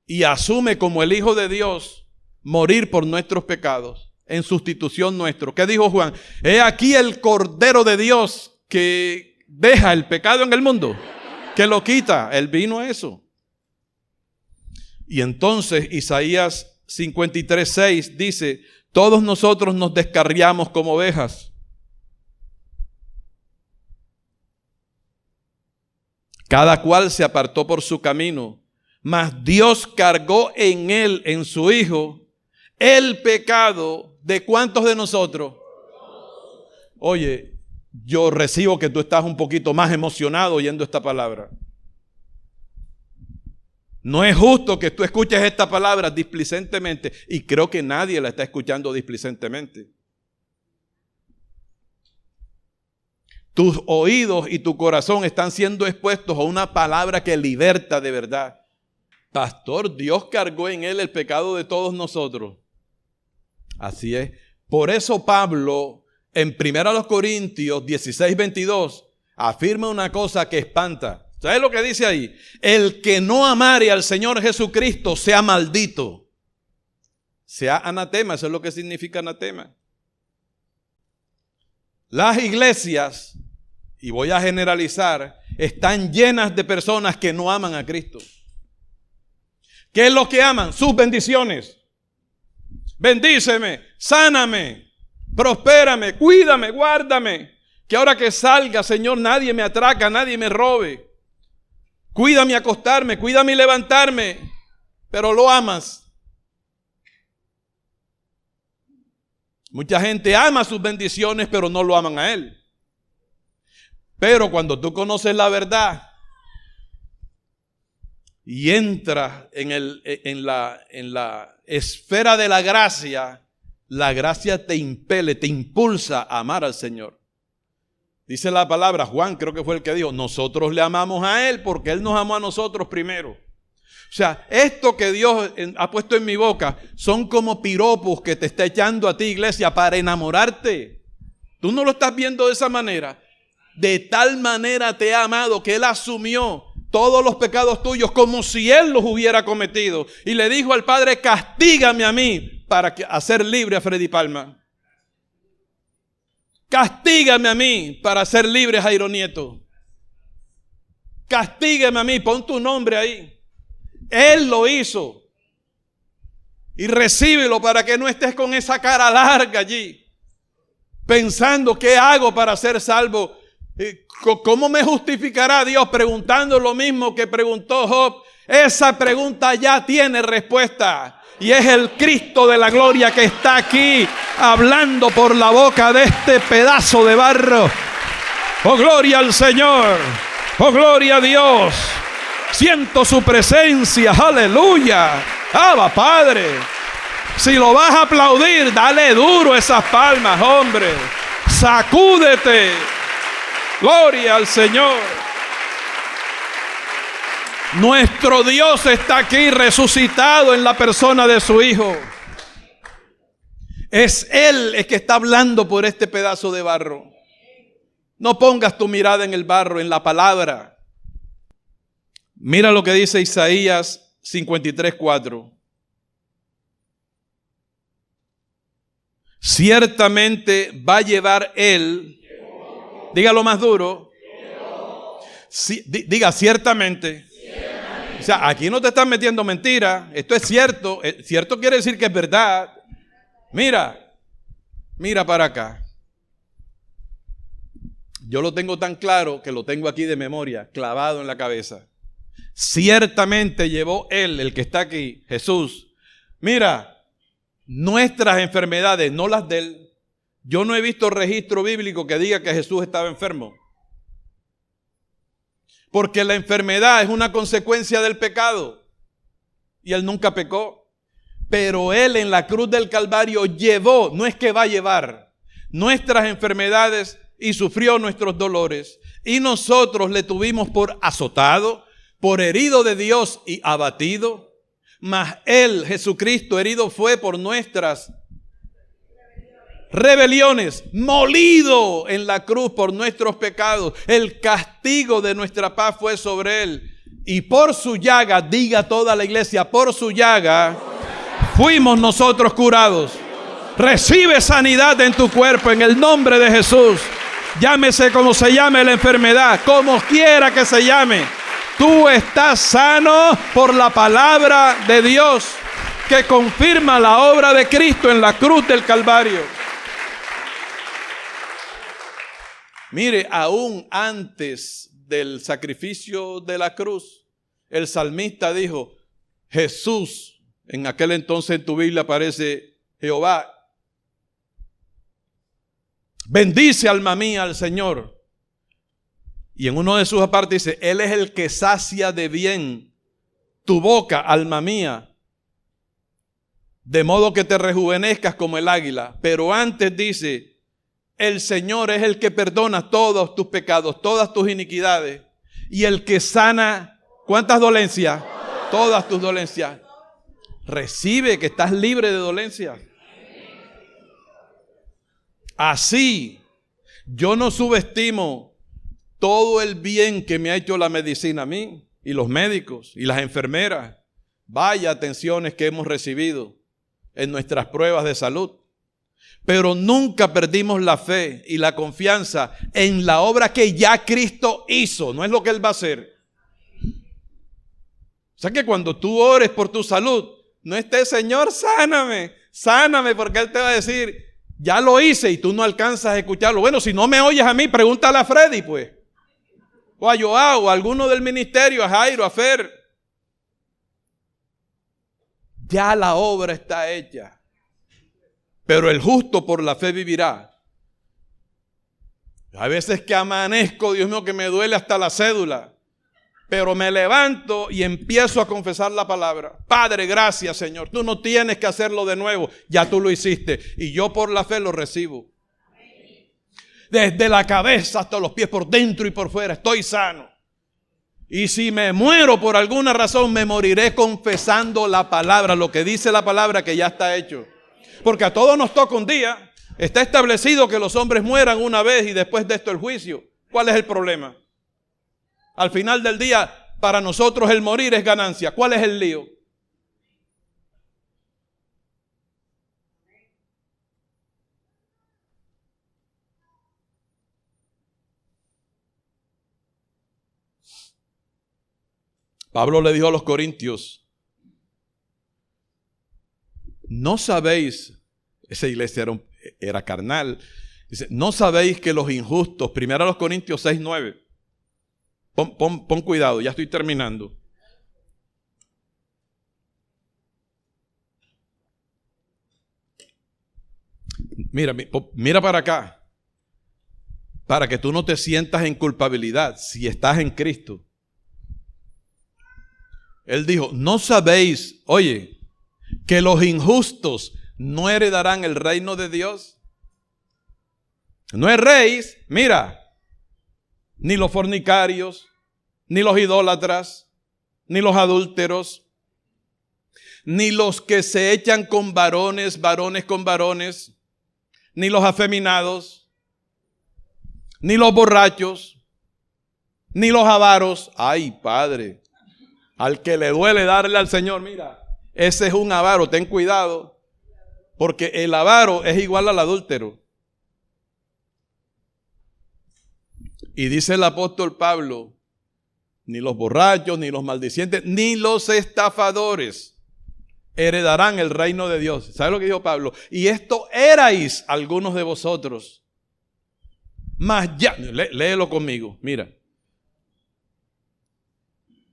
y asume como el Hijo de Dios morir por nuestros pecados en sustitución nuestro. ¿Qué dijo Juan? He aquí el Cordero de Dios que deja el pecado en el mundo, que lo quita. Él vino a eso. Y entonces Isaías 53:6 dice: todos nosotros nos descarriamos como ovejas. Cada cual se apartó por su camino, mas Dios cargó en él, en su Hijo, el pecado de ¿cuántos de nosotros? Oye, yo recibo que tú estás un poquito más emocionado oyendo esta palabra. No es justo que tú escuches esta palabra displicentemente, y creo que nadie la está escuchando displicentemente. Tus oídos y tu corazón están siendo expuestos a una palabra que liberta de verdad. Pastor, Dios cargó en él el pecado de todos nosotros. Así es. Por eso Pablo, en 1 Corintios 16:22, afirma una cosa que espanta. ¿Sabes lo que dice ahí? El que no amare al Señor Jesucristo sea maldito. Sea anatema, eso es lo que significa anatema. Las iglesias, y voy a generalizar, están llenas de personas que no aman a Cristo. ¿Qué es lo que aman? Sus bendiciones. Bendíceme, sáname, prospérame, cuídame, guárdame. Que ahora que salga, Señor, nadie me atraca, nadie me robe. Cuídame acostarme, cuídame levantarme. Pero lo amas. Mucha gente ama sus bendiciones, pero no lo aman a Él. Pero cuando tú conoces la verdad y entras en la esfera de la gracia te impele, te impulsa a amar al Señor. Dice la palabra, Juan creo que fue el que dijo, nosotros le amamos a Él porque Él nos amó a nosotros primero. O sea, esto que Dios ha puesto en mi boca son como piropos que te está echando a ti, iglesia, para enamorarte. Tú no lo estás viendo de esa manera. De tal manera te ha amado que Él asumió todos los pecados tuyos como si Él los hubiera cometido. Y le dijo al Padre, castígame a mí para hacer libre a Freddy Palma. Castígame a mí para hacer libre a Jairo Nieto. Castígame a mí, pon tu nombre ahí. Él lo hizo. Y recíbelo para que no estés con esa cara larga allí, pensando qué hago para ser salvo. ¿Cómo me justificará Dios? Preguntando lo mismo que preguntó Job. Esa pregunta ya tiene respuesta. Y es el Cristo de la gloria que está aquí hablando por la boca de este pedazo de barro. ¡Oh, gloria al Señor! ¡Oh, gloria a Dios! Siento su presencia, aleluya. ¡Abba, Padre! Si lo vas a aplaudir, dale duro esas palmas, hombre. Sacúdete. Gloria al Señor. Nuestro Dios está aquí resucitado en la persona de su Hijo. Es Él el que está hablando por este pedazo de barro. No pongas tu mirada en el barro, en la palabra. Mira lo que dice Isaías 53:4. Ciertamente va a llevar Él, dígalo más duro, diga ciertamente, O sea, aquí no te están metiendo mentiras. Esto es cierto. Cierto quiere decir que es verdad. Mira para acá. Yo lo tengo tan claro que lo tengo aquí de memoria, clavado en la cabeza. Ciertamente llevó él, el que está aquí, Jesús. Mira, nuestras enfermedades, no las de él. Yo no he visto registro bíblico que diga que Jesús estaba enfermo. Porque la enfermedad es una consecuencia del pecado. Y él nunca pecó. Pero él en la cruz del Calvario llevó, no es que va a llevar, nuestras enfermedades y sufrió nuestros dolores. Y nosotros le tuvimos por azotado, por herido de Dios y abatido. Mas él, Jesucristo, herido fue por nuestras rebeliones, molido en la cruz por nuestros pecados. El castigo de nuestra paz fue sobre él. Y por su llaga, diga toda la iglesia, por su llaga fuimos nosotros curados. Recibe sanidad en tu cuerpo en el nombre de Jesús. Llámese como se llame la enfermedad, como quiera que se llame. Tú estás sano por la palabra de Dios que confirma la obra de Cristo en la cruz del Calvario. Mire, aún antes del sacrificio de la cruz, el salmista dijo, Jesús, en aquel entonces en tu Biblia aparece Jehová, bendice alma mía al Señor. Y en uno de sus apartes dice, Él es el que sacia de bien tu boca, alma mía, de modo que te rejuvenezcas como el águila. Pero antes dice, el Señor es el que perdona todos tus pecados, todas tus iniquidades. Y el que sana, ¿cuántas dolencias? Todas tus dolencias. Recibe que estás libre de dolencias. Así, yo no subestimo todo el bien que me ha hecho la medicina a mí y los médicos y las enfermeras. Vaya atenciones que hemos recibido en nuestras pruebas de salud. Pero nunca perdimos la fe y la confianza en la obra que ya Cristo hizo. No es lo que Él va a hacer. O sea que cuando tú ores por tu salud, no estés, Señor, sáname, sáname, porque Él te va a decir, ya lo hice y tú no alcanzas a escucharlo. Bueno, si no me oyes a mí, pregúntale a Freddy, pues. O a Joao, o a alguno del ministerio, a Jairo, a Fer. Ya la obra está hecha. Pero el justo por la fe vivirá. Hay veces que amanezco, Dios mío, que me duele hasta la cédula. Pero me levanto y empiezo a confesar la palabra. Padre, gracias, Señor. Tú no tienes que hacerlo de nuevo. Ya tú lo hiciste. Y yo por la fe lo recibo. Desde la cabeza hasta los pies, por dentro y por fuera, estoy sano. Y si me muero por alguna razón, me moriré confesando la palabra, lo que dice la palabra que ya está hecho. Porque a todos nos toca un día. Está establecido que los hombres mueran una vez y después de esto el juicio. ¿Cuál es el problema? Al final del día, para nosotros el morir es ganancia. ¿Cuál es el lío? Pablo le dijo a los corintios, ¿no sabéis? Esa iglesia era carnal. Dice, ¿no sabéis que los injustos, primero a los Corintios 6:9, pon cuidado, ya estoy terminando. Mira para acá, para que tú no te sientas en culpabilidad si estás en Cristo. Él dijo, ¿no sabéis, oye, que los injustos no heredarán el reino de Dios? No erréis, mira, ni los fornicarios, ni los idólatras, ni los adúlteros, ni los que se echan con varones con varones, ni los afeminados, ni los borrachos, ni los avaros. Ay, Padre, al que le duele darle al Señor, mira, ese es un avaro, ten cuidado, porque el avaro es igual al adúltero. Y dice el apóstol Pablo ni los borrachos, ni los maldicientes, ni los estafadores heredarán el reino de Dios. ¿Sabe lo que dijo Pablo? Y esto erais algunos de vosotros. Mas ya, léelo conmigo, mira.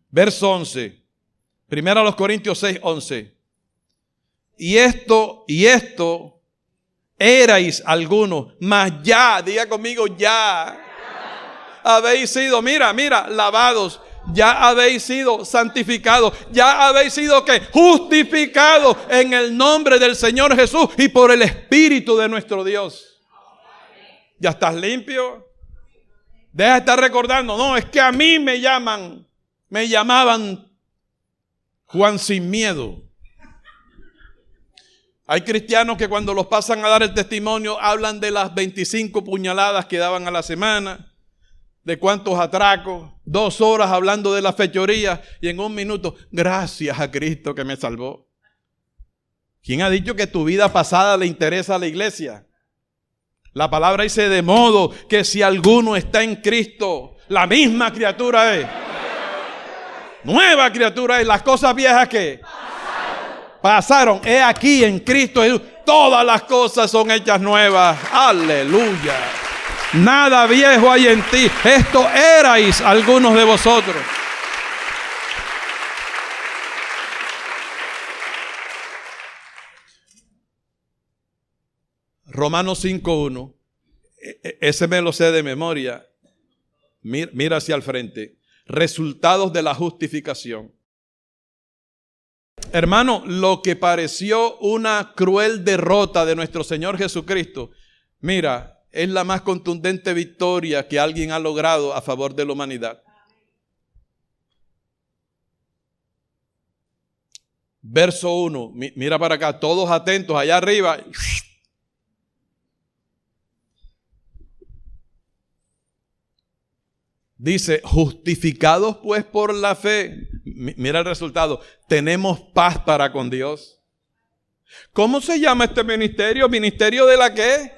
Verso 11. Primero a los Corintios 6, 11. Y esto erais algunos, mas ya, diga conmigo, ya habéis sido, mira, lavados, ya habéis sido santificados, ya habéis sido ¿qué? Justificados en el nombre del Señor Jesús y por el Espíritu de nuestro Dios. ¿Ya estás limpio? Deja de estar recordando, no, es que a mí me llamaban Juan sin miedo. Hay cristianos que cuando los pasan a dar el testimonio hablan de las 25 puñaladas que daban a la semana, de cuántos atracos, 2 horas hablando de la fechoría y en 1 minuto, gracias a Cristo que me salvó. ¿Quién ha dicho que tu vida pasada le interesa a la iglesia? La palabra dice de modo que si alguno está en Cristo, la misma criatura es. Nueva criatura es. Las cosas viejas que pasaron. He aquí en Cristo Jesús. Todas las cosas son hechas nuevas. Aleluya. Nada viejo hay en ti. Esto erais algunos de vosotros. Romanos 5:1. Ese me lo sé de memoria. Mira hacia el frente. Resultados de la justificación. Hermano, lo que pareció una cruel derrota de nuestro Señor Jesucristo, mira, es la más contundente victoria que alguien ha logrado a favor de la humanidad. Verso 1, mira para acá, todos atentos, allá arriba. Dice, justificados pues por la fe. Mira el resultado. Tenemos paz para con Dios. ¿Cómo se llama este ministerio? ¿Ministerio de la qué?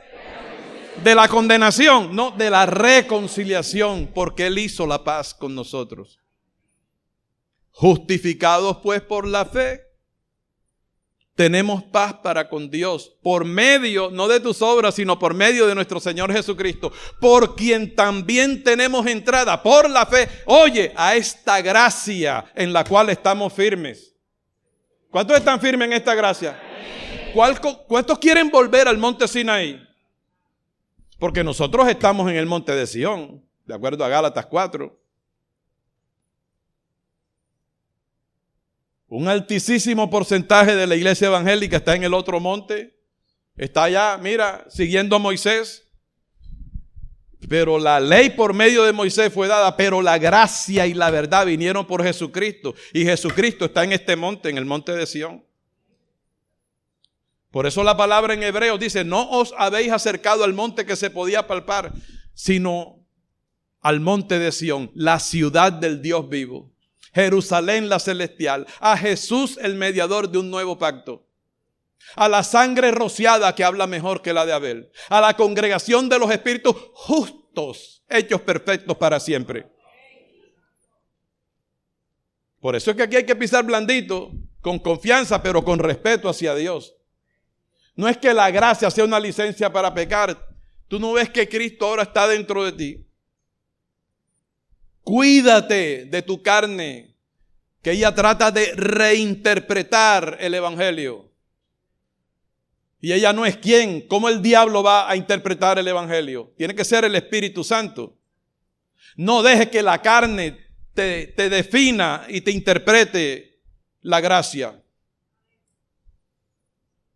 De la condenación. No, de la reconciliación. Porque Él hizo la paz con nosotros. Justificados pues por la fe. Tenemos paz para con Dios por medio, no de tus obras, sino por medio de nuestro Señor Jesucristo, por quien también tenemos entrada por la fe, oye, a esta gracia en la cual estamos firmes. ¿Cuántos están firmes en esta gracia? ¿Cuántos quieren volver al monte Sinaí? Porque nosotros estamos en el monte de Sión, de acuerdo a Gálatas 4. Un altísimo porcentaje de la iglesia evangélica está en el otro monte. Está allá, mira, siguiendo a Moisés. Pero la ley por medio de Moisés fue dada, pero la gracia y la verdad vinieron por Jesucristo. Y Jesucristo está en este monte, en el monte de Sión. Por eso la palabra en hebreo dice, no os habéis acercado al monte que se podía palpar, sino al monte de Sión, la ciudad del Dios vivo. Jerusalén la celestial, a Jesús el mediador de un nuevo pacto, a la sangre rociada que habla mejor que la de Abel, a la congregación de los espíritus justos, hechos perfectos para siempre. Por eso es que aquí hay que pisar blandito, con confianza, pero con respeto hacia Dios. No es que la gracia sea una licencia para pecar. Tú no ves que Cristo ahora está dentro de ti. Cuídate de tu carne, que ella trata de reinterpretar el evangelio. Y ella no es quien. ¿Cómo el diablo va a interpretar el evangelio? Tiene que ser el Espíritu Santo. No dejes que la carne te defina y te interprete la gracia.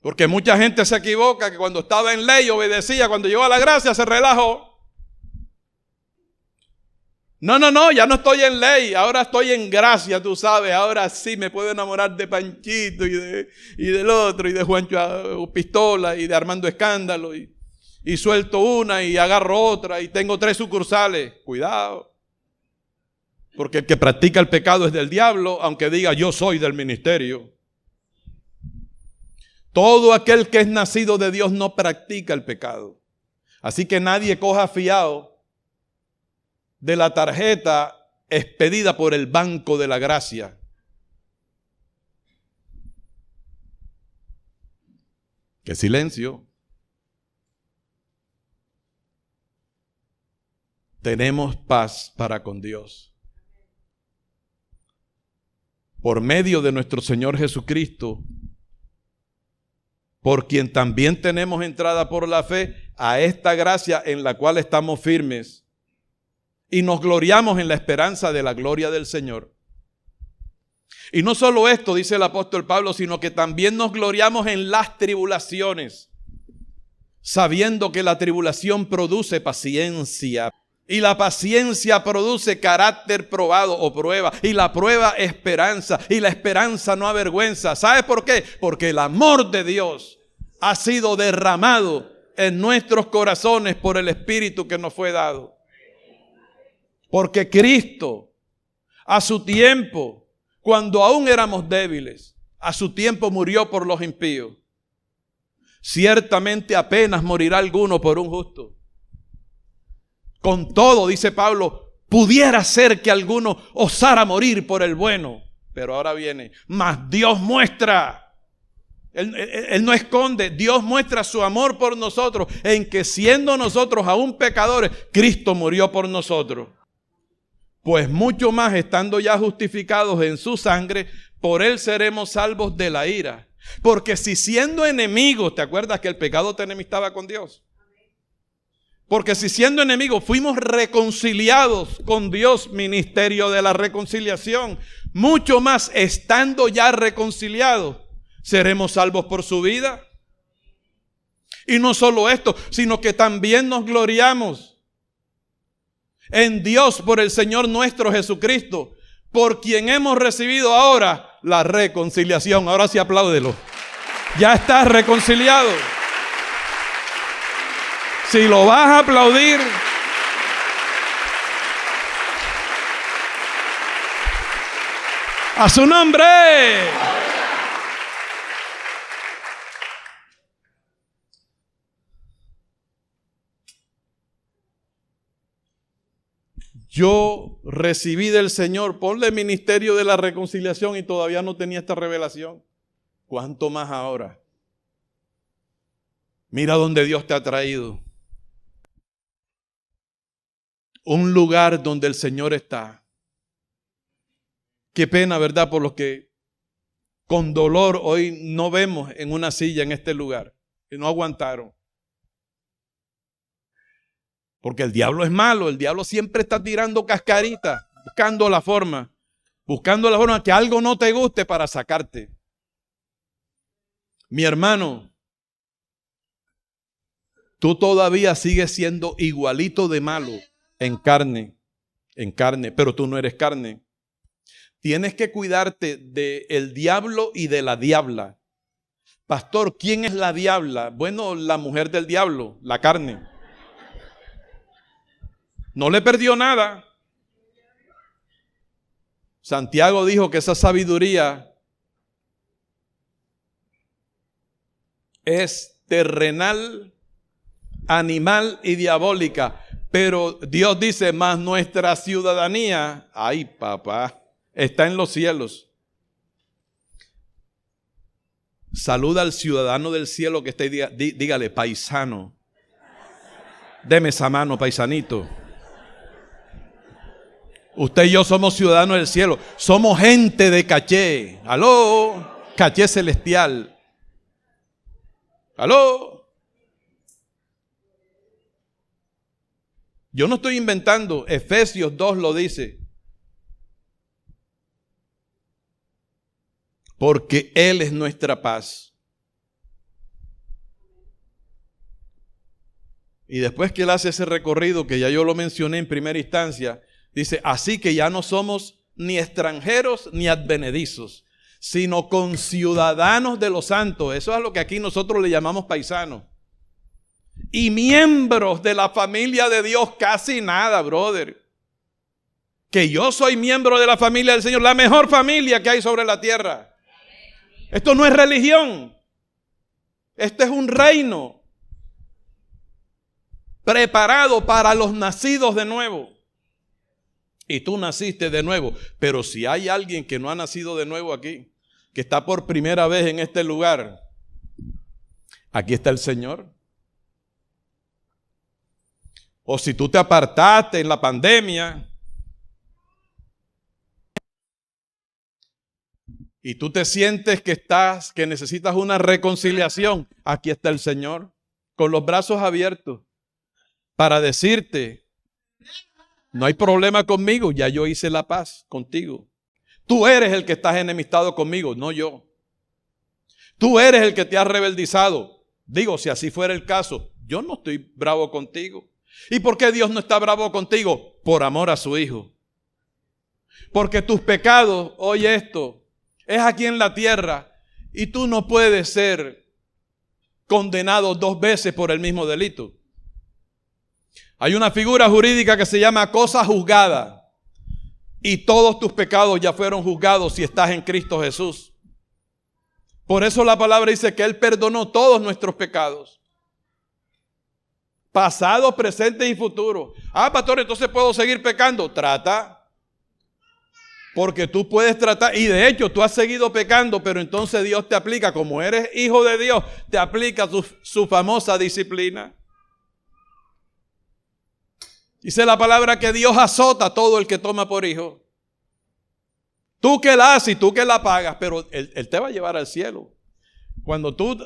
Porque mucha gente se equivoca, que cuando estaba en ley obedecía, cuando llegó a la gracia se relajó. No, ya no estoy en ley, ahora estoy en gracia, tú sabes, ahora sí me puedo enamorar de Panchito y del otro, y de Juancho Pistola y de Armando Escándalo, y suelto una y agarro otra y tengo 3 sucursales. Cuidado, porque el que practica el pecado es del diablo, aunque diga yo soy del ministerio. Todo aquel que es nacido de Dios no practica el pecado. Así que nadie coja fiado de la tarjeta expedida por el banco de la gracia. ¡Qué silencio! Tenemos paz para con Dios. Por medio de nuestro Señor Jesucristo, por quien también tenemos entrada por la fe a esta gracia en la cual estamos firmes y nos gloriamos en la esperanza de la gloria del Señor. Y no solo esto, dice el apóstol Pablo, sino que también nos gloriamos en las tribulaciones, sabiendo que la tribulación produce paciencia. Y la paciencia produce carácter probado o prueba. Y la prueba esperanza. Y la esperanza no avergüenza. ¿Sabe por qué? Porque el amor de Dios ha sido derramado en nuestros corazones por el Espíritu que nos fue dado. Porque Cristo, a su tiempo, cuando aún éramos débiles, a su tiempo murió por los impíos. Ciertamente apenas morirá alguno por un justo. Con todo, dice Pablo, pudiera ser que alguno osara morir por el bueno. Pero ahora viene, mas Dios muestra, Él no esconde, Dios muestra su amor por nosotros, en que siendo nosotros aún pecadores, Cristo murió por nosotros. Pues mucho más estando ya justificados en su sangre, por Él seremos salvos de la ira. Porque si siendo enemigos, ¿te acuerdas que el pecado te enemistaba con Dios? Porque si siendo enemigos fuimos reconciliados con Dios, ministerio de la reconciliación, mucho más estando ya reconciliados, seremos salvos por su vida. Y no solo esto, sino que también nos gloriamos en Dios por el Señor nuestro Jesucristo, por quien hemos recibido ahora la reconciliación. Ahora sí apláudelo. Ya estás reconciliado. Si lo vas a aplaudir, a su nombre. Yo recibí del Señor, ponle ministerio de la reconciliación y todavía no tenía esta revelación. ¿Cuánto más ahora? Mira dónde Dios te ha traído. Un lugar donde el Señor está. Qué pena, ¿verdad? Por los que con dolor hoy no vemos en una silla en este lugar. Que no aguantaron. Porque el diablo es malo. El diablo siempre está tirando cascaritas. Buscando la forma que algo no te guste para sacarte. Mi hermano, tú todavía sigues siendo igualito de malo. En carne, pero tú no eres carne. Tienes que cuidarte del diablo y de la diabla. Pastor, ¿quién es la diabla? Bueno, la mujer del diablo, la carne. No le perdió nada. Santiago dijo que esa sabiduría es terrenal, animal y diabólica. Pero Dios dice, más nuestra ciudadanía, ay papá, está en los cielos. Saluda al ciudadano del cielo que está ahí, dígale, paisano. Deme esa mano, paisanito. Usted y yo somos ciudadanos del cielo, somos gente de caché. Aló, caché celestial. Aló. Yo no estoy inventando, Efesios 2 lo dice. Porque Él es nuestra paz. Y después que Él hace ese recorrido, que ya yo lo mencioné en primera instancia, dice, así que ya no somos ni extranjeros ni advenedizos, sino conciudadanos de los santos. Eso es lo que aquí nosotros le llamamos paisanos. Y miembros de la familia de Dios, casi nada, brother. Que yo soy miembro de la familia del Señor, la mejor familia que hay sobre la tierra. Esto no es religión. Esto es un reino preparado para los nacidos de nuevo. y tú naciste de nuevo. Pero si hay alguien que no ha nacido de nuevo aquí, que está por primera vez en este lugar, aquí está el Señor. O si tú te apartaste en la pandemia y tú te sientes que necesitas una reconciliación, aquí está el Señor con los brazos abiertos para decirte: no hay problema conmigo, ya yo hice la paz contigo. Tú eres el que estás enemistado conmigo, no yo. Tú eres el que te has rebeldizado. Digo, si así fuera el caso, yo no estoy bravo contigo. ¿Y por qué Dios no está bravo contigo? Por amor a su Hijo. Porque tus pecados, oye esto, es aquí en la tierra y tú no puedes ser condenado 2 veces por el mismo delito. Hay una figura jurídica que se llama cosa juzgada y todos tus pecados ya fueron juzgados si estás en Cristo Jesús. Por eso la palabra dice que Él perdonó todos nuestros pecados, pasado, presente y futuro. Ah, pastor, entonces puedo seguir pecando. Trata, porque tú puedes tratar, y de hecho tú has seguido pecando, pero entonces Dios te aplica, como eres hijo de Dios, te aplica su famosa disciplina. Dice la palabra que Dios azota a todo el que toma por hijo. Tú que la haces y tú que la pagas, pero Él te va a llevar al cielo. Cuando tú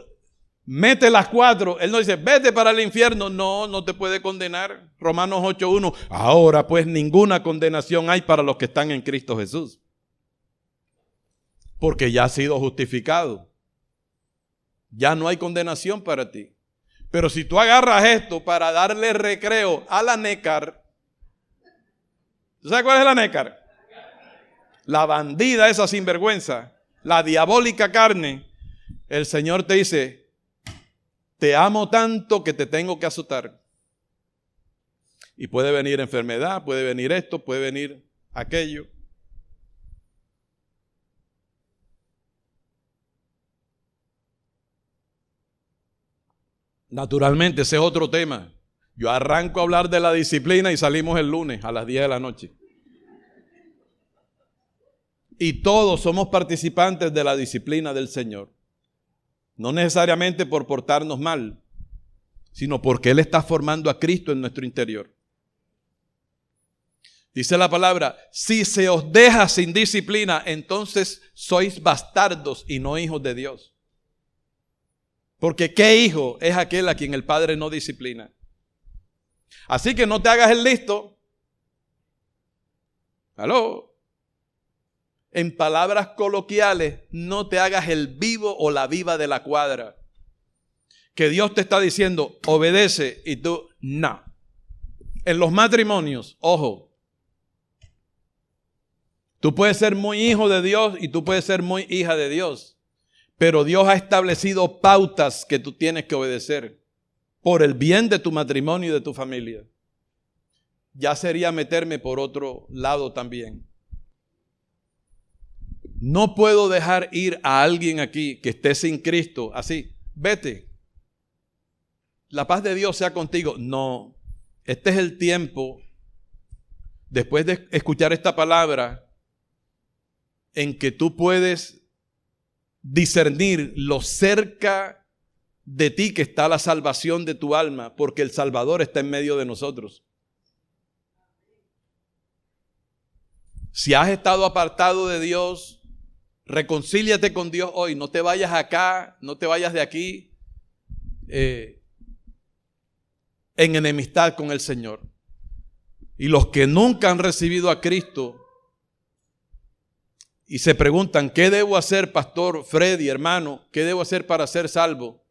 metes las 4, Él no dice, vete para el infierno. No, no te puede condenar. Romanos 8:1. Ahora pues ninguna condenación hay para los que están en Cristo Jesús. Porque ya has sido justificado. Ya no hay condenación para ti. Pero si tú agarras esto para darle recreo a la nécar, ¿tú sabes cuál es la nécar? La bandida esa sinvergüenza, la diabólica carne. El Señor te dice, te amo tanto que te tengo que azotar. Y puede venir enfermedad, puede venir esto, puede venir aquello. Naturalmente, ese es otro tema. Yo arranco a hablar de la disciplina y salimos el lunes a las 10 de la noche. Y todos somos participantes de la disciplina del Señor. No necesariamente por portarnos mal, sino porque Él está formando a Cristo en nuestro interior. Dice la palabra, si se os deja sin disciplina, entonces sois bastardos y no hijos de Dios. Porque ¿qué hijo es aquel a quien el Padre no disciplina? Así que no te hagas el listo. ¿Aló? En palabras coloquiales, no te hagas el vivo o la viva de la cuadra. Que Dios te está diciendo, obedece, y tú, no. En los matrimonios, ojo, tú puedes ser muy hijo de Dios y tú puedes ser muy hija de Dios. Pero Dios ha establecido pautas que tú tienes que obedecer por el bien de tu matrimonio y de tu familia. Ya sería meterme por otro lado también. No puedo dejar ir a alguien aquí que esté sin Cristo así. Vete. La paz de Dios sea contigo. No. Este es el tiempo, después de escuchar esta palabra, en que tú puedes discernir lo cerca de ti que está la salvación de tu alma, porque el Salvador está en medio de nosotros. Si has estado apartado de Dios, reconcíliate con Dios hoy. No te vayas acá, no te vayas de aquí en enemistad con el Señor. Y los que nunca han recibido a Cristo y se preguntan, ¿qué debo hacer, pastor Freddy, hermano? ¿Qué debo hacer para ser salvo?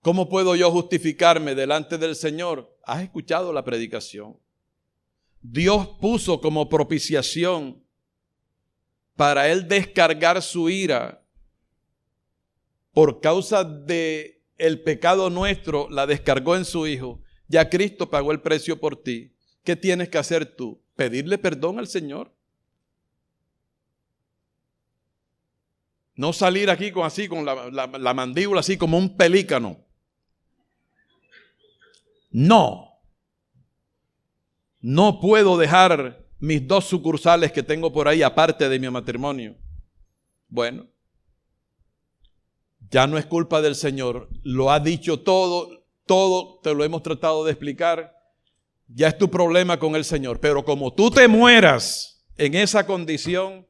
¿Cómo puedo yo justificarme delante del Señor? ¿Has escuchado la predicación? Dios puso como propiciación para Él descargar su ira por causa de el pecado nuestro, la descargó en su Hijo. Ya Cristo pagó el precio por ti. ¿Qué tienes que hacer tú? ¿Pedirle perdón al Señor? No salir aquí con la mandíbula así como un pelícano. No. No puedo dejar mis 2 sucursales que tengo por ahí aparte de mi matrimonio. Bueno, ya no es culpa del Señor. Lo ha dicho todo te lo hemos tratado de explicar. Ya es tu problema con el Señor. Pero como tú te mueras en esa condición,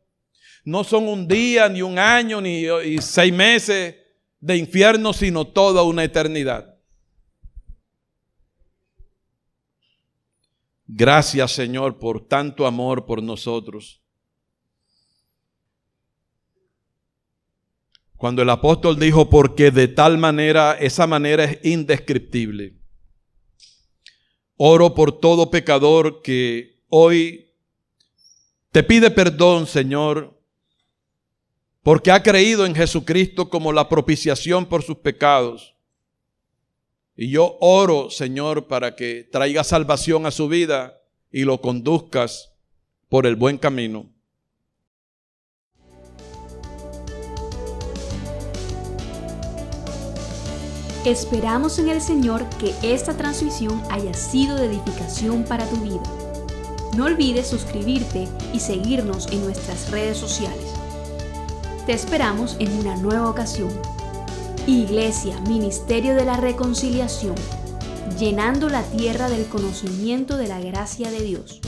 no son un día, ni un año, ni 6 meses de infierno, sino toda una eternidad. Gracias, Señor, por tanto amor por nosotros. Cuando el apóstol dijo, porque de tal manera, esa manera es indescriptible. Oro por todo pecador que hoy te pide perdón, Señor, porque ha creído en Jesucristo como la propiciación por sus pecados. Y yo oro, Señor, para que traiga salvación a su vida y lo conduzcas por el buen camino. Esperamos en el Señor que esta transmisión haya sido de edificación para tu vida. No olvides suscribirte y seguirnos en nuestras redes sociales. Te esperamos en una nueva ocasión. Iglesia, Ministerio de la Reconciliación, llenando la tierra del conocimiento de la gracia de Dios.